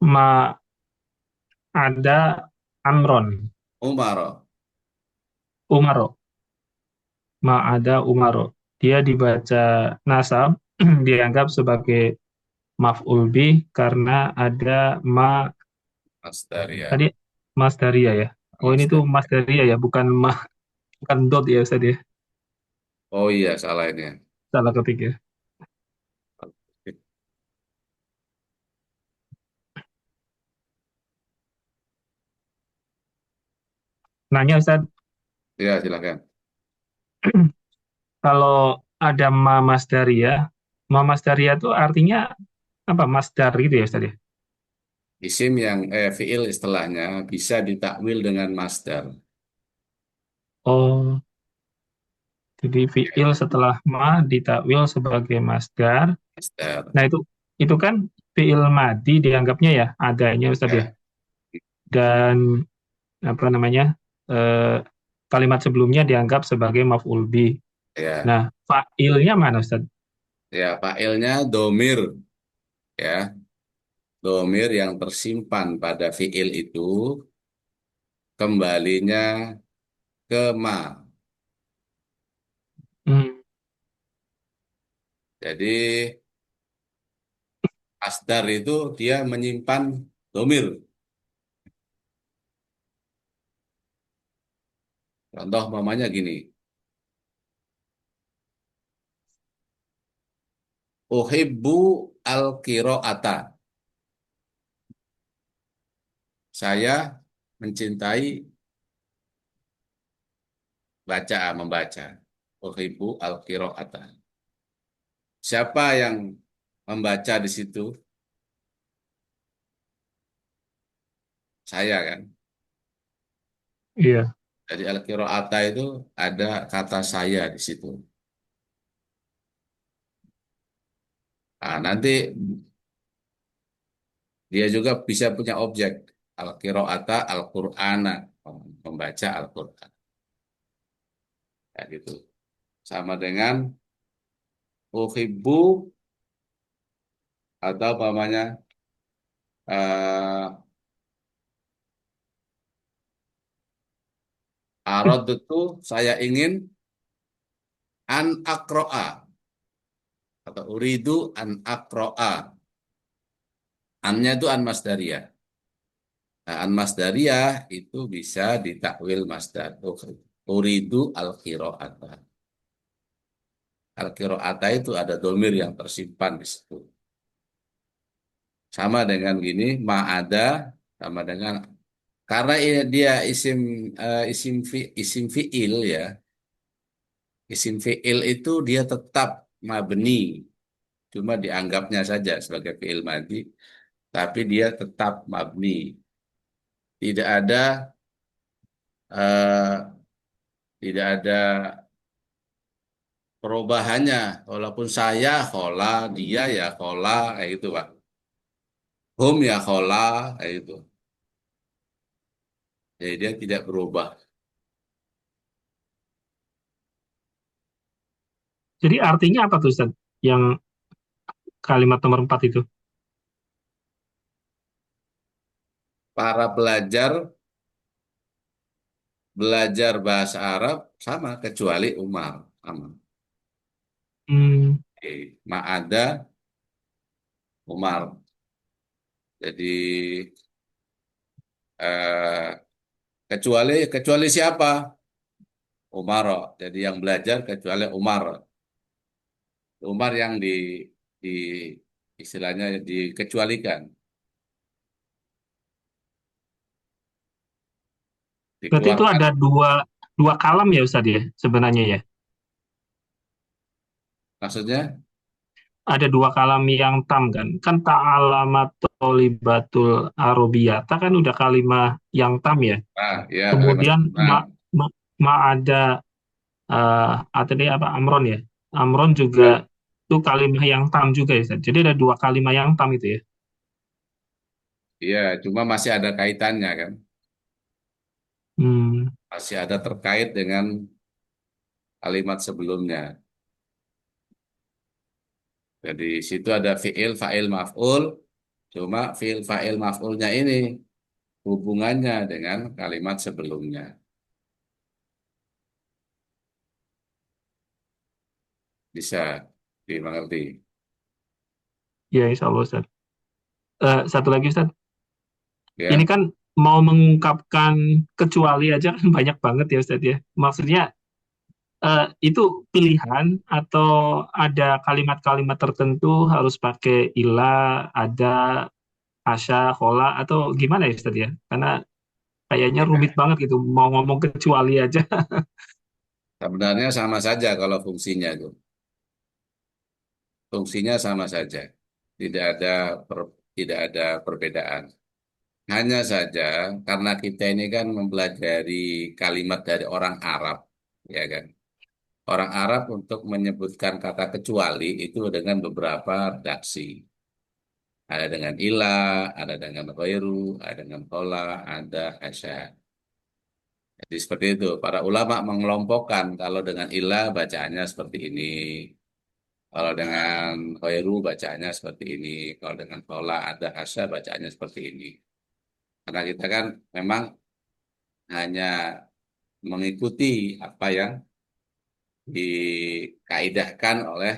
ma ada amron. Umaro. Umaro. Ma ada umaro. Dia dibaca nasab, dianggap sebagai maf'ul bih karena ada ma Masdaria. tadi Mas Daria ya. Oh ini tuh Mas Masdaria. Daria ya, bukan bukan dot ya Ustaz ya. Oh iya, salah ini ya. Salah ketik ya. Nanya Ustaz, Ya, silakan. kalau ada ma masdaria, ma masdaria itu artinya apa? Masdar gitu ya Ustaz ya? Isim yang fiil istilahnya bisa ditakwil dengan masdar. Oh, jadi fiil setelah ma ditakwil sebagai masdar. Masdar. Nah, itu kan fiil madi dianggapnya ya adanya Ustaz ya. Ya, Dan apa namanya? eh, kalimat sebelumnya dianggap sebagai maf'ul bih. ya, Nah, fa'ilnya mana Ustaz? ya. Failnya domir, ya, domir yang tersimpan pada fiil itu kembalinya ke ma. Hmm, Jadi asdar itu dia menyimpan domir. Contoh mamanya gini, uhibbu al-qiraata. Saya mencintai membaca. Uhibbu al-qiraata. Siapa yang membaca di situ? Saya kan. iya. Jadi al-qiraata itu ada kata saya di situ. Nah, nanti dia juga bisa punya objek. Al-qiraata, al-Qur'ana. Membaca Al-Qur'an. Ya, gitu. Sama dengan uhibbu atau namanya eh arad itu saya ingin an akroa atau uridu an akroa. Annya itu an masdariyah. Nah, an masdariyah itu bisa ditakwil masdar. Uridu al qiraata. Al qiraata itu ada domir yang tersimpan di situ. Sama dengan gini, ma'ada sama dengan karena dia isim fiil ya. Isim fiil itu dia tetap mabni, cuma dianggapnya saja sebagai fiil madi, tapi dia tetap mabni. Tidak ada eh, tidak ada perubahannya. Walaupun saya khola, dia ya khola, kayak gitu Pak. Hum ya khola, kayak gitu. Jadi dia tidak berubah. Jadi artinya apa tuh Ustaz? Yang kalimat nomor 4 itu? Para belajar bahasa Arab sama kecuali Umar. Sama. Hmm, Ma'ada Umar. Jadi eh, kecuali siapa? Umar. Jadi yang belajar kecuali Umar. Umar yang di istilahnya dikecualikan, berarti itu dikeluarkan. ada dua kalam ya Ustaz ya sebenarnya ya. Maksudnya, Ada dua kalam yang tam kan. Kan ta'alamat tolibatul arobiyata kan udah kalimah yang tam ya. nah, ya kalimat Kemudian nah, ma, ma ada atau dia apa Amron ya. Amron juga ya, itu kalimah yang tam juga ya Ustaz. Jadi ada dua kalimah yang tam itu ya. ya, cuma masih ada kaitannya kan, Hmm, masih ada terkait dengan kalimat sebelumnya. Jadi situ ada fiil, fa'il, maf'ul, cuma fiil, fa'il, maf'ulnya ini hubungannya dengan kalimat sebelumnya. Bisa dimengerti. ya insya Allah Ustaz. Satu lagi Ustaz. Ini Ya, kan mau mengungkapkan kecuali aja kan banyak banget ya Ustaz ya. Maksudnya itu pilihan atau ada kalimat-kalimat tertentu harus pakai ilah, ada, asya, khola, atau gimana ya Ustaz ya? Karena Kayaknya rumit banget gitu mau ngomong kecuali aja. Sebenarnya sama saja kalau fungsinya itu. Fungsinya sama saja. Tidak ada tidak ada perbedaan. Hanya saja karena kita ini kan mempelajari kalimat dari orang Arab, ya kan? Orang Arab untuk menyebutkan kata kecuali itu dengan beberapa redaksi. Ada dengan ilah, ada dengan ghairu, ada dengan kola, ada hasya. Jadi seperti itu. Para ulama mengelompokkan kalau dengan ilah bacaannya seperti ini. Kalau dengan khairu bacaannya seperti ini. Kalau dengan kola ada hasya bacaannya seperti ini. Karena kita kan memang hanya mengikuti apa yang dikaidahkan oleh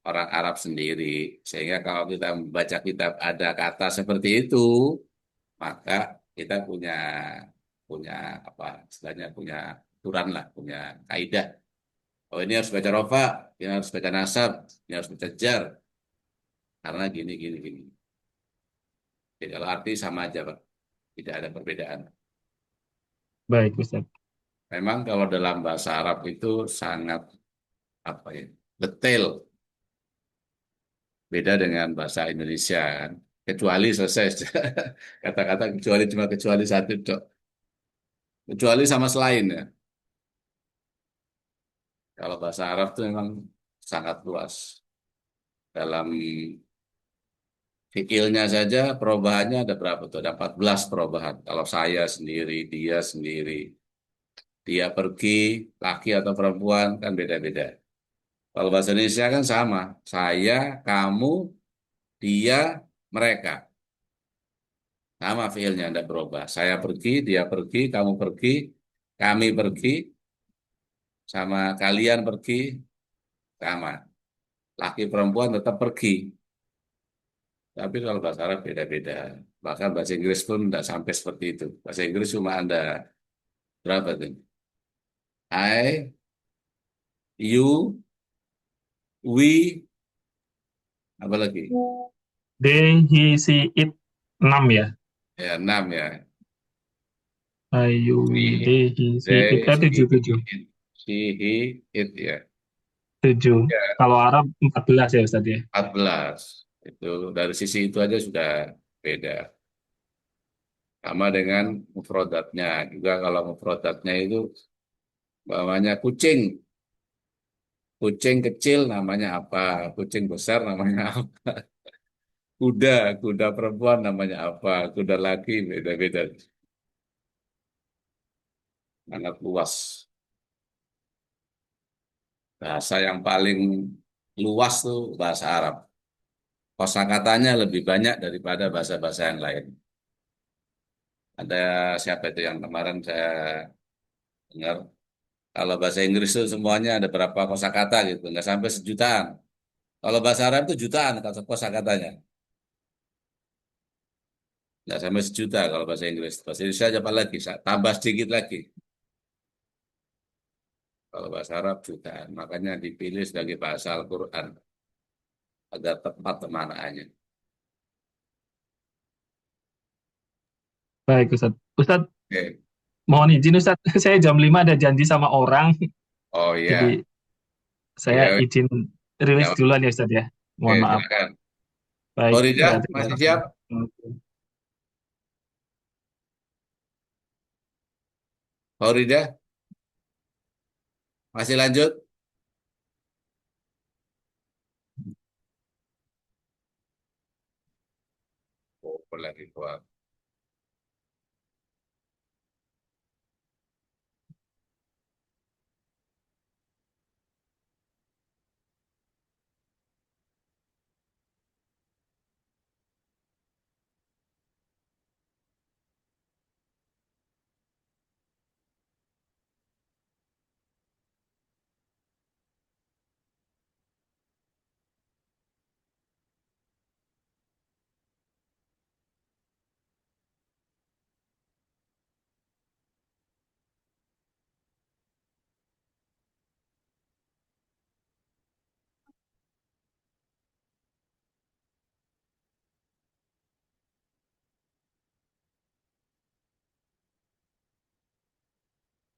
orang Arab sendiri. Sehingga kalau kita membaca kitab ada kata seperti itu, maka kita punya punya apa istilahnya punya aturan lah, punya kaidah. Oh ini harus baca rofa, ini harus baca nasab, ini harus baca jar karena gini gini gini. Jadi kalau arti sama aja Pak, tidak ada perbedaan. Baik, Ustaz. Memang kalau dalam bahasa Arab itu sangat apa ya detail, beda dengan bahasa Indonesia kan. Kecuali selesai kata-kata kecuali cuma kecuali satu dok. Kecuali sama selain ya. Kalau bahasa Arab itu memang sangat luas. Dalam fikilnya saja perubahannya ada berapa tuh? Ada 14 perubahan. Kalau saya sendiri, dia sendiri, dia pergi, laki atau perempuan kan beda-beda. Kalau bahasa Indonesia kan sama. Saya, kamu, dia, mereka. Sama fiilnya tidak berubah. Saya pergi, dia pergi, kamu pergi, kami pergi, sama kalian pergi, sama. Laki perempuan tetap pergi. Tapi kalau bahasa Arab beda-beda. Bahkan bahasa Inggris pun tidak sampai seperti itu. Bahasa Inggris cuma ada berapa tuh? I, you, we, apa lagi? They, he, she, it, 6 ya. Ya, enam ya. Ayu, we, We, they, he, she, it. they, Tujuh, she, tujuh. it, she, he, it ya. Tujuh. Ya, Kalau Arab 14 ya Ustaz ya. 14. Itu dari sisi itu aja sudah beda. Sama dengan mufrodatnya. Juga kalau mufrodatnya itu bawahnya kucing. Kucing kecil namanya apa? Kucing besar namanya apa? Kuda, kuda perempuan namanya apa? Kuda laki beda-beda. Sangat luas. Bahasa yang paling luas tuh bahasa Arab. Kosakatanya lebih banyak daripada bahasa-bahasa yang lain. Ada siapa itu yang kemarin saya dengar? Kalau bahasa Inggris itu semuanya ada berapa kosakata gitu, nggak sampai sejutaan. Kalau bahasa Arab itu jutaan kosakatanya, nggak sampai sejuta kalau bahasa Inggris. Bahasa Indonesia apa lagi? Tambah sedikit lagi. Kalau bahasa Arab jutaan, makanya dipilih sebagai bahasa Al-Quran agar tepat pemaknaannya. Baik Ustaz. Ustaz, Oke. mohon izin Ustaz, saya jam 5 ada janji sama orang. Oh iya, Jadi saya iya, izin rilis ya, duluan ya Ustaz ya. oke, Mohon maaf. silakan. Baik, Faridah, ya terima masih kasih. siap? Faridah, masih lanjut? Oh, lagi keluar.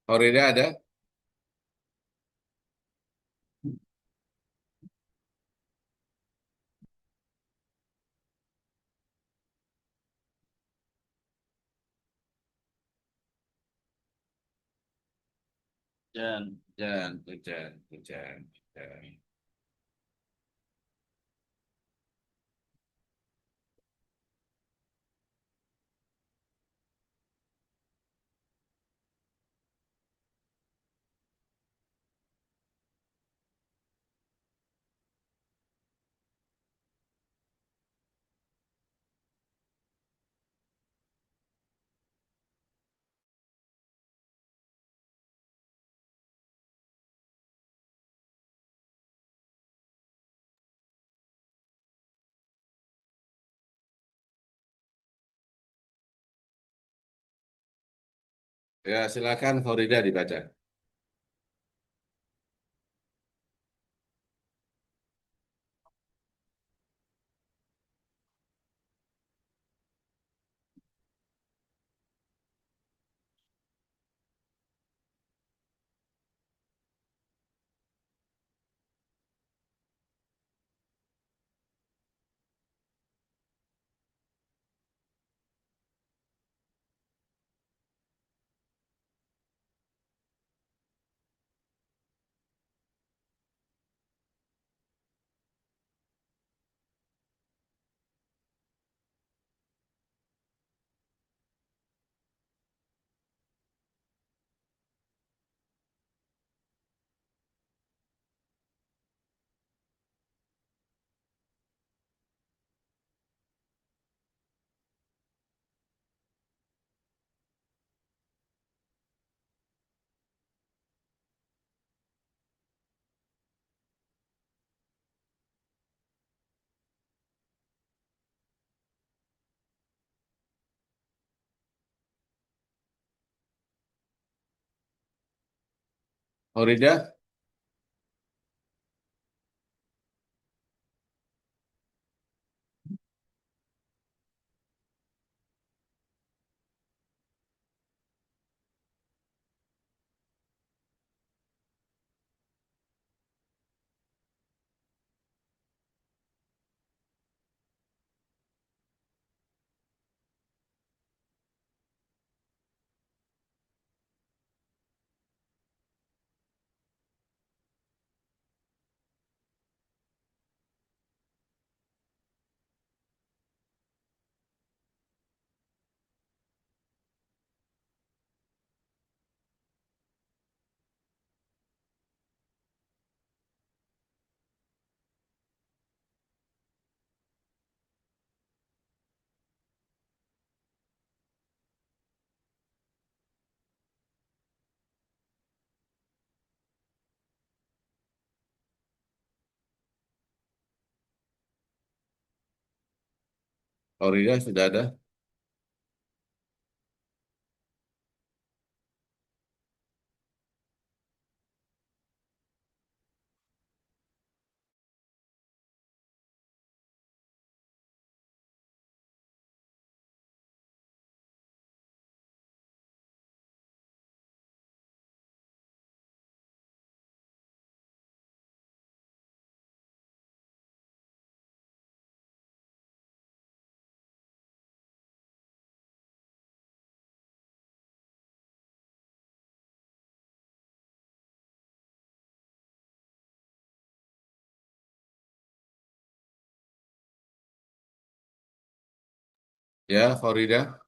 Horida ada? Hujan. Ya, silakan Horida dibaca. Horida, Horida sudah ada? Ya, Horida.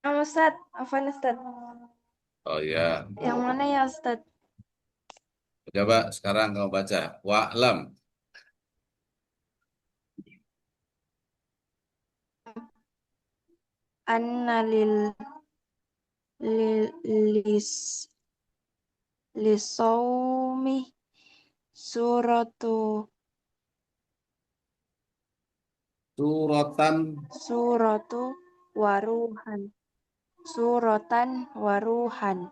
Ustad, Afan Ustad. Oh ya, Yang mana ya Ustad? coba sekarang kamu baca. Wa'lam. Anna lil lis lisaumi suratu Suratan suratu waruhan suratan waruhan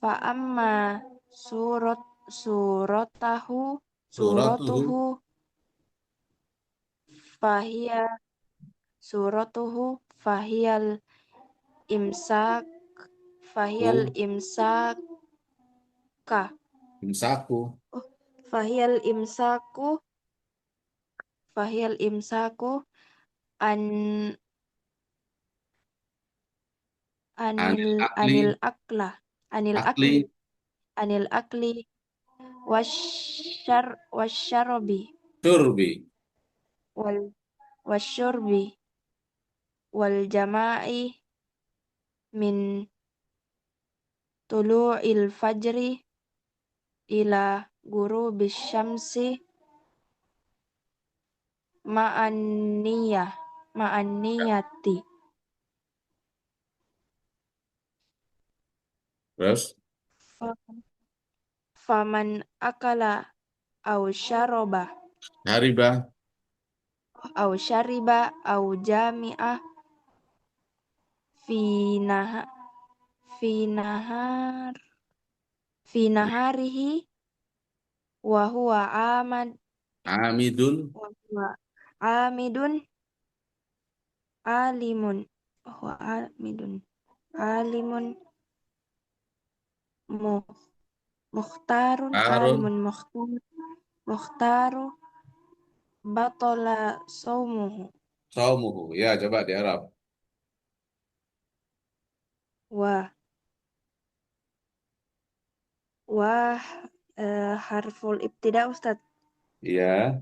Fa'amma surat suratahu Suratuhu. suratuhu fahiya suratuhu fahiyal imsak fahiyal Ku. imsaka Imsaku. oh, fahiyal imsaku fahiyal imsaku an Anil akli. anil akla anil Akli. akli anil akli wasyarobi Turbi. wal wasyurbi wal jama'i min tulu'il fajri ila ghurubis syamsi ma'an niyah ma'an niyati Terus Fa- faman akala au syaroba hariba. au syariba au jami'ah fi naha fi nahar fi naharihi wa huwa Amidun. wa huwa amidun alimun wa huwa amidun alimun mu- mukhtarun Harun. alimun mukhtaru batola saumuhu Saumuhu. Ya, coba di Arab. wa wa harful ibtida Ustaz Iya.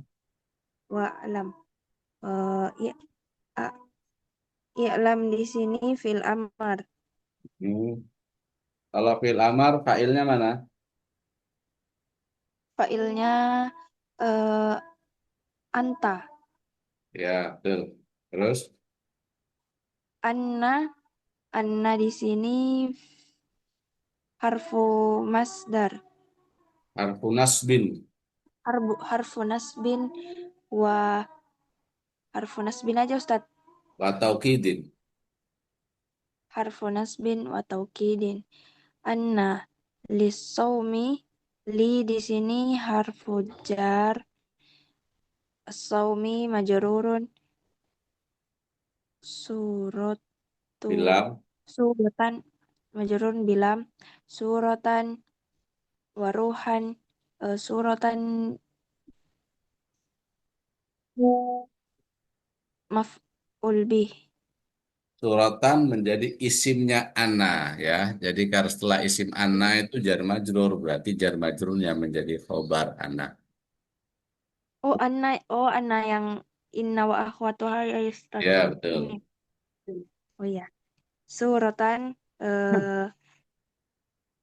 wa alam ya i'lam di sini fil amar Hmm. Kalau fil amar, failnya mana? failnya eh, anta Ya, betul. Terus anna anna di sini harfu masdar harfu nasbin harfu nasbin wa harfu nasbin aja Ustaz wa taukidin. harfu nasbin wa taukidin anna lisaumi li di sini harfu jar saumi majrurun suratu Bilam. suratan majrurun bilam suratan waruhan suratan maf'ul bih Suratan menjadi isimnya ana ya. Jadi karena setelah isim ana itu jar majrur berarti jar majrurnya menjadi khobar ana. oh anna yang inna wa akhwatuha ya Ustaz Ya, ini betul. oh ya suratan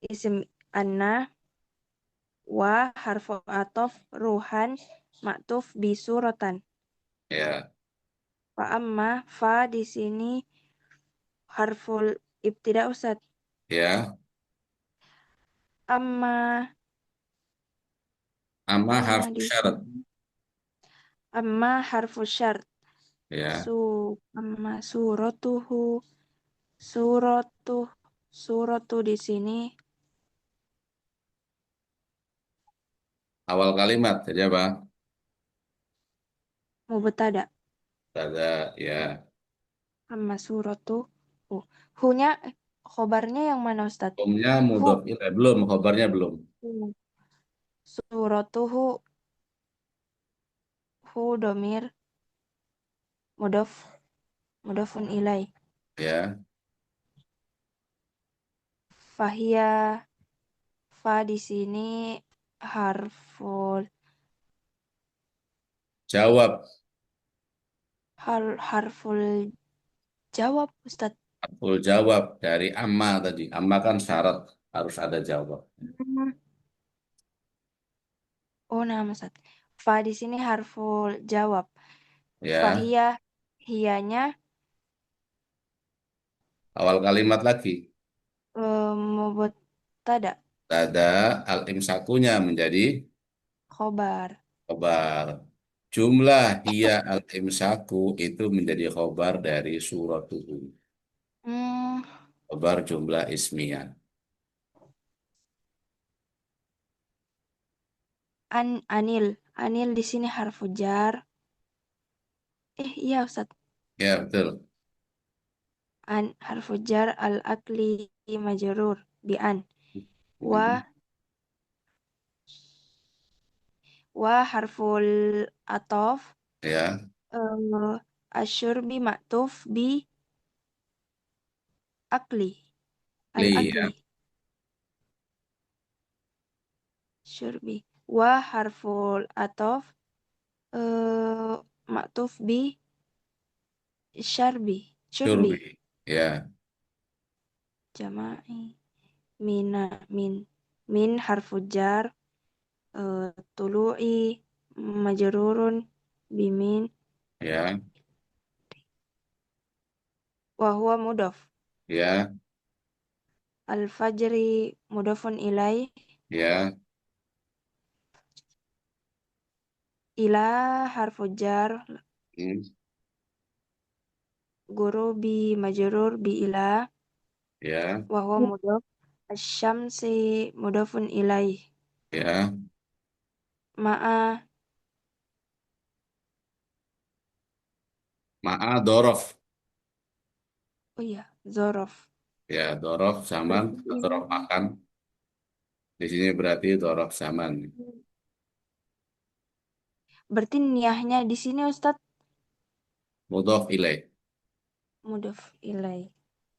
isim anna wa harfu atof ruhan maktuf bi suratan Ya, fa amma fa di sini harful ibtida Ustaz ya. amma Amma amma harfu di syarat. sini amma harfu syart Ya. su amma suratuhu suratuh suratu di sini Awal kalimat jadi apa? mubtada Tada, ya. amma suratu hunya khobarnya yang mana Ustaz Hukumnya hu mudhof ilaih. Belum, khobarnya belum. hu. Suratuhu hu domir mudof mudofun ilai Ya. fahia fa di sini harful Jawab. harful jawab Ustaz. Harful jawab dari amma tadi. Amma kan syarat harus ada jawab. Hmm. Oh nama Ustaz. Fa di sini harful jawab. Ya. Fahia hianya Awal kalimat lagi. mubtada Tada al-imsakunya menjadi khobar. khobar. Jumlah hiya al-imsaku itu menjadi khobar dari suratuhu. Hmm, Khobar jumlah ismiyah. Anil. Anil di sini harfu jar. Iya Ustaz. Ya, betul. Harfu jar al-akli majrur bi an. Wa Hmm. harful atof Ya, asyurbi maktuf bi akli. li ya, Al-akli. Syurbi. Wa harful atof maktuf bi syarbi. Syurbi. syurbi. Ya, Jama'i. Mina. Min harfu jar tulu'i majrurun bimin ya, wa huwa mudhaf. ya, Al-fajri mudhafun ilaih ya. ila harfu jar Hmm. guru bi majrur bi ila Ya, wa huwa mudhaf. Asy-syamsi mudhafun ilaih ya. ma'a. Ma'a dorof. Oh iya, zorof. Ya, dorof zaman, Berarti dorof ini makan. Di sini berarti dorof zaman. berarti niyahnya di sini Ustadz Mudhof ilaih. mudhaf ilaih.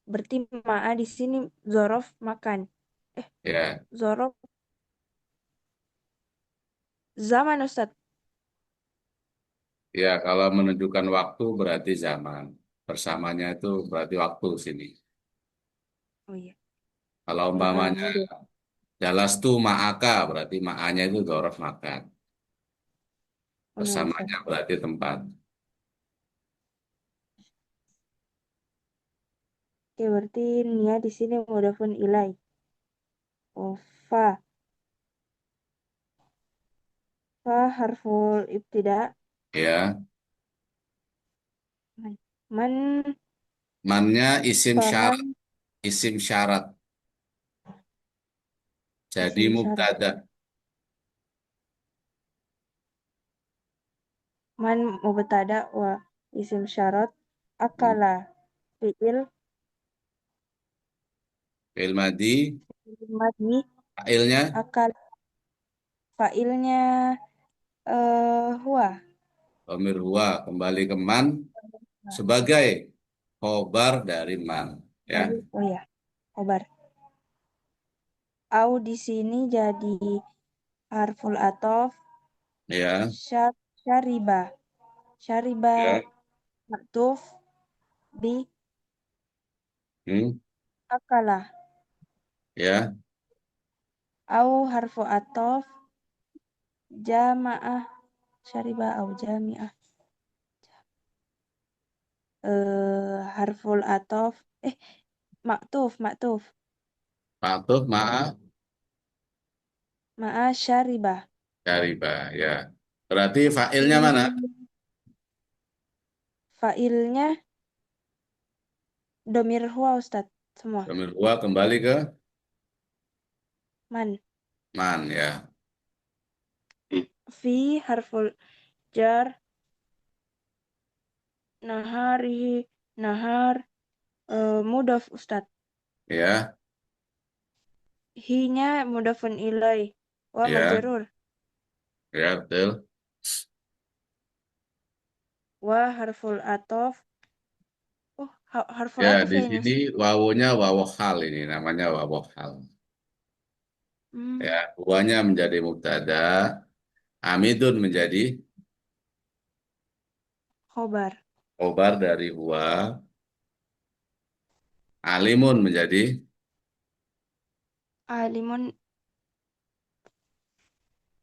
Berarti ma'a di sini zorof makan. Ya, Zorof zaman Ustadz. ya kalau menunjukkan waktu berarti zaman. Bersamanya itu berarti waktu sini. Oh iya. Kalau umpamanya Mudhaf. jalas tu ma'aka berarti ma'anya itu dorof makan. Oh iya Ustadz. Bersamanya berarti tempat. Oke, berarti nia di sini mudhafun ilai. Oh, fa. Fa harful ibtida. Ya, Man mannya faham isim syarat. Jadi isim syarat. mubtada. Man mubtada wa isim syarat. Hmm. Akala fi'il Fi'il madi, madhi. fa'ilnya Akal fa'ilnya huwa. dhamir huwa kembali ke man sebagai khobar dari man. Ya, Oh ya, khobar. Au di sini jadi harful atof ya, syariba. Syariba ya, maktuf bi hmm, akala. ya, Au harfu atof jamaah syariba au jamiah. Harful atof maktuf patuh ma'a ma'a syariba. kariba. Ya, berarti fa'ilnya mana? Hmm, Failnya domir huwa Ustadz semua. Dhamir huwa kembali ke Man. man. Ya, Fi harful jar nahari nahar mudaf Ustadz. ya, Hinya mudafun ilai wa ya, majrur ya, betul. wa harful atof. Oh, harful Ya, atof di ya ini sini Ustadz. wawunya wawoh hal ini namanya wawoh hal. Hmm, Ya, huwanya menjadi mubtada, amidun menjadi khobar. khobar dari huwa, alimun menjadi Alimun.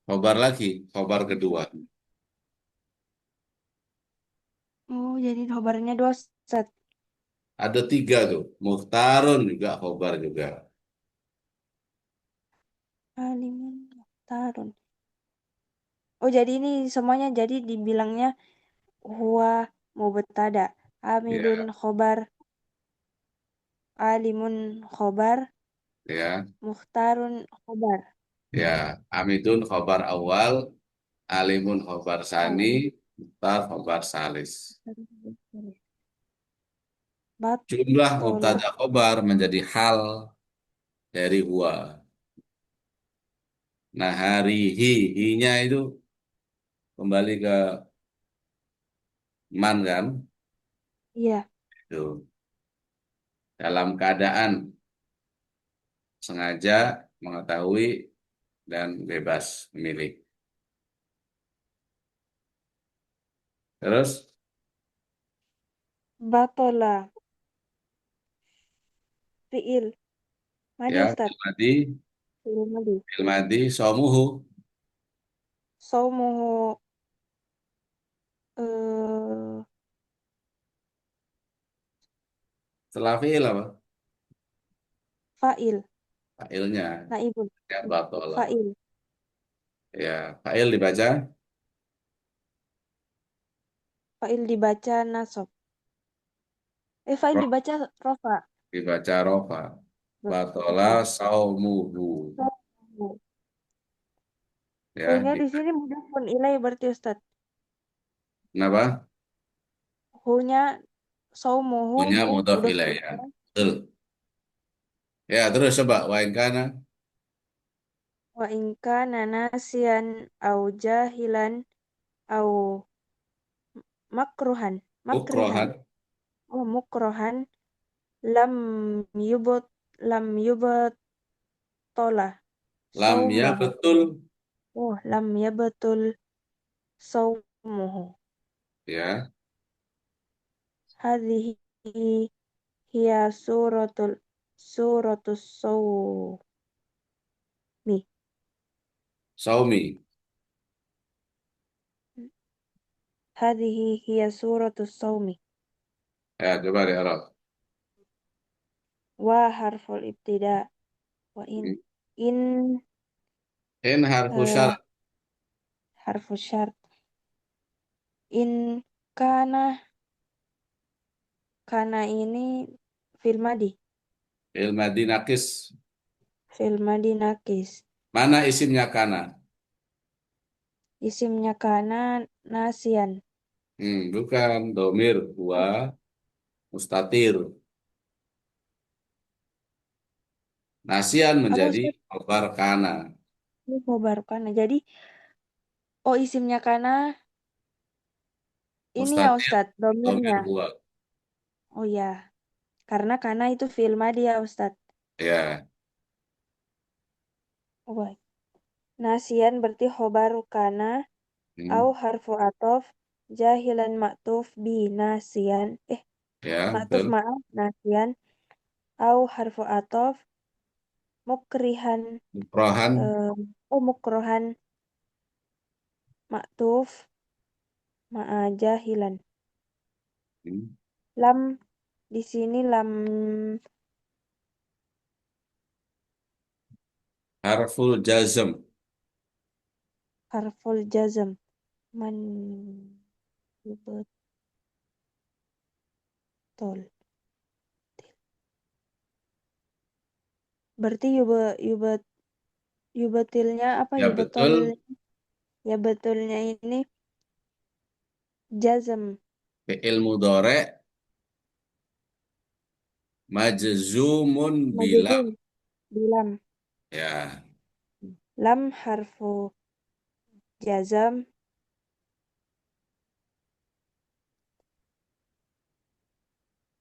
khobar lagi, khobar kedua. Oh, jadi khobarnya dua Ustadz. Ada tiga tuh, muhtarun juga khobar juga. Alimun tarun. Oh, jadi ini semuanya jadi dibilangnya huwa mubtada. Amidun Ya, khobar, alimun khobar, ya, mukhtarun khobar. Ya, amidun khobar awal, alimun khobar sani, Alam. mukhtar khobar salis. Jumlah Batola. mubtada khobar menjadi hal dari huwa. Nah, hari hi-nya itu kembali ke man kan? Iya. Itu. Dalam keadaan sengaja mengetahui dan bebas memilih. Terus Batola. Fiil. Madi ya Ustadz. Fiil madi. filmadi somuhu Saumuhu. eh setelah fiil apa? Fa'il. Failnya Naibun. ya batola. Fa'il. Ya, fail dibaca Fa'il dibaca nasab. Fa'il ro- dibaca rofa. dibaca rofa. Batola Rofa. saumuhu Saumu. ya. Hu-nya di sini mudhafun ilai berarti Ustadz. Kenapa? Hu-nya saumuhu Punya mudhof mudhafun ilaih ya. ilai. Betul. Ya, terus coba wa in kana Wa in kana nasiyan au jahilan au makruhan. Makrihan. mukrohan Oh, mukrohan. Lam yubut. Lam yubut tolah. lam ya Saumahu. betul Oh, lam yabatul saumuhu. ya. Hadhihi hiya suratus sawmi. Saumi Hadhihi hiya suratus sawmi. ya, coba di Arab. Wa harful ibtida. Wa in In harfu eh, syarat harfu syart. In kana ini fil madi. fil madi nakis. Fil madi nakis. Mana isimnya kana? Isimnya kana nasian. Bukan domir Oh, huwa mustatir. Nasian apa menjadi Ustaz? khobar kana. Ini khobar kana. Jadi, oh isimnya kana ini ya Mustatir Ustadz, domir domirnya. huwa. Oh ya, karena kana itu fi'il madi ya Ustadz. Ya, Oh, baik. Nasian berarti khobaru kana au hmm, harfu atof jahilan maktuf bi nasian. ya Maktuf betul. maaf nasian au harfu atof mukrihan Mukrohan mukrohan maktuf ma'a jahilan. hmm, Lam di sini lam harful jazm. harful jazm man betul. Berarti yubatilnya apa Ya yubatol betul. ya betulnya ini jazm Fi'il mudhari majzumun bilam. majzum bilam Ya, lam harfu jazam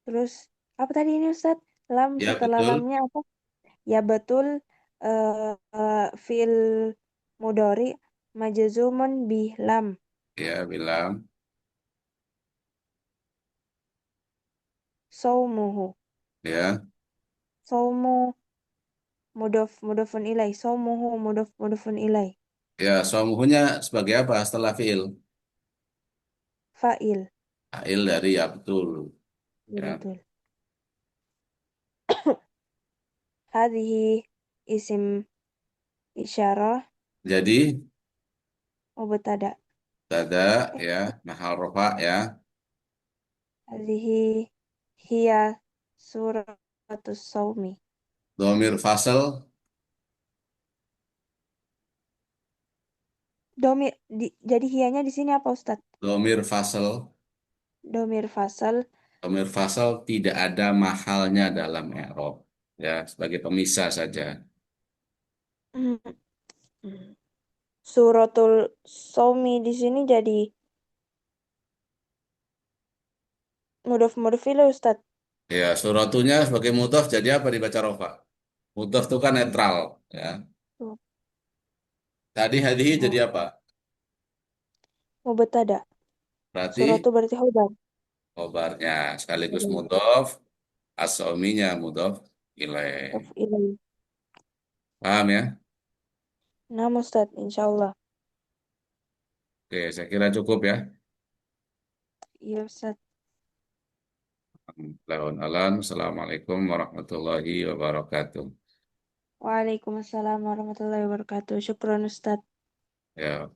terus apa tadi ini Ustaz? Lam ya setelah betul. lamnya apa? Ya betul fiil mudori majzumun bi lam Ya bilam. saumuhu Ya, saumu mudofun ilai saumuhu mudofun ilai ya somuhunya sebagai apa setelah fi'il? fa'il Fa'il dari ya betul. ya Ya. betul. Hadhihi isim isyarah Jadi mubtada. tada Eh, ya mahal rofa ya. hadhihi hiya suratus saumi. Domir fasel Jadi hianya di sini apa Ustadz? Domir fasal. Domir fasal. Domir fasal tidak ada mahalnya dalam i'rab. Ya, sebagai pemisah saja. Hmm. Suratul Somi di sini jadi mudhof ilaih Ustadz. Ya, suratunya sebagai mudhaf jadi apa dibaca rofa? Mudhaf itu kan netral. Ya. Oh, Tadi hadihi jadi oh. apa? Mubtada. Berarti Suratu berarti khobar. khobarnya sekaligus Ilaih. mudhaf, as-sauminya mudhaf ilaih. Mudhof ilaih. Paham ya? Nah Ustadz, insyaallah. Oke, saya kira cukup ya. Iya Ustadz. Lahun alam. Assalamualaikum warahmatullahi wabarakatuh. Waalaikumsalam warahmatullahi wabarakatuh. Syukron Ustadz. Ya.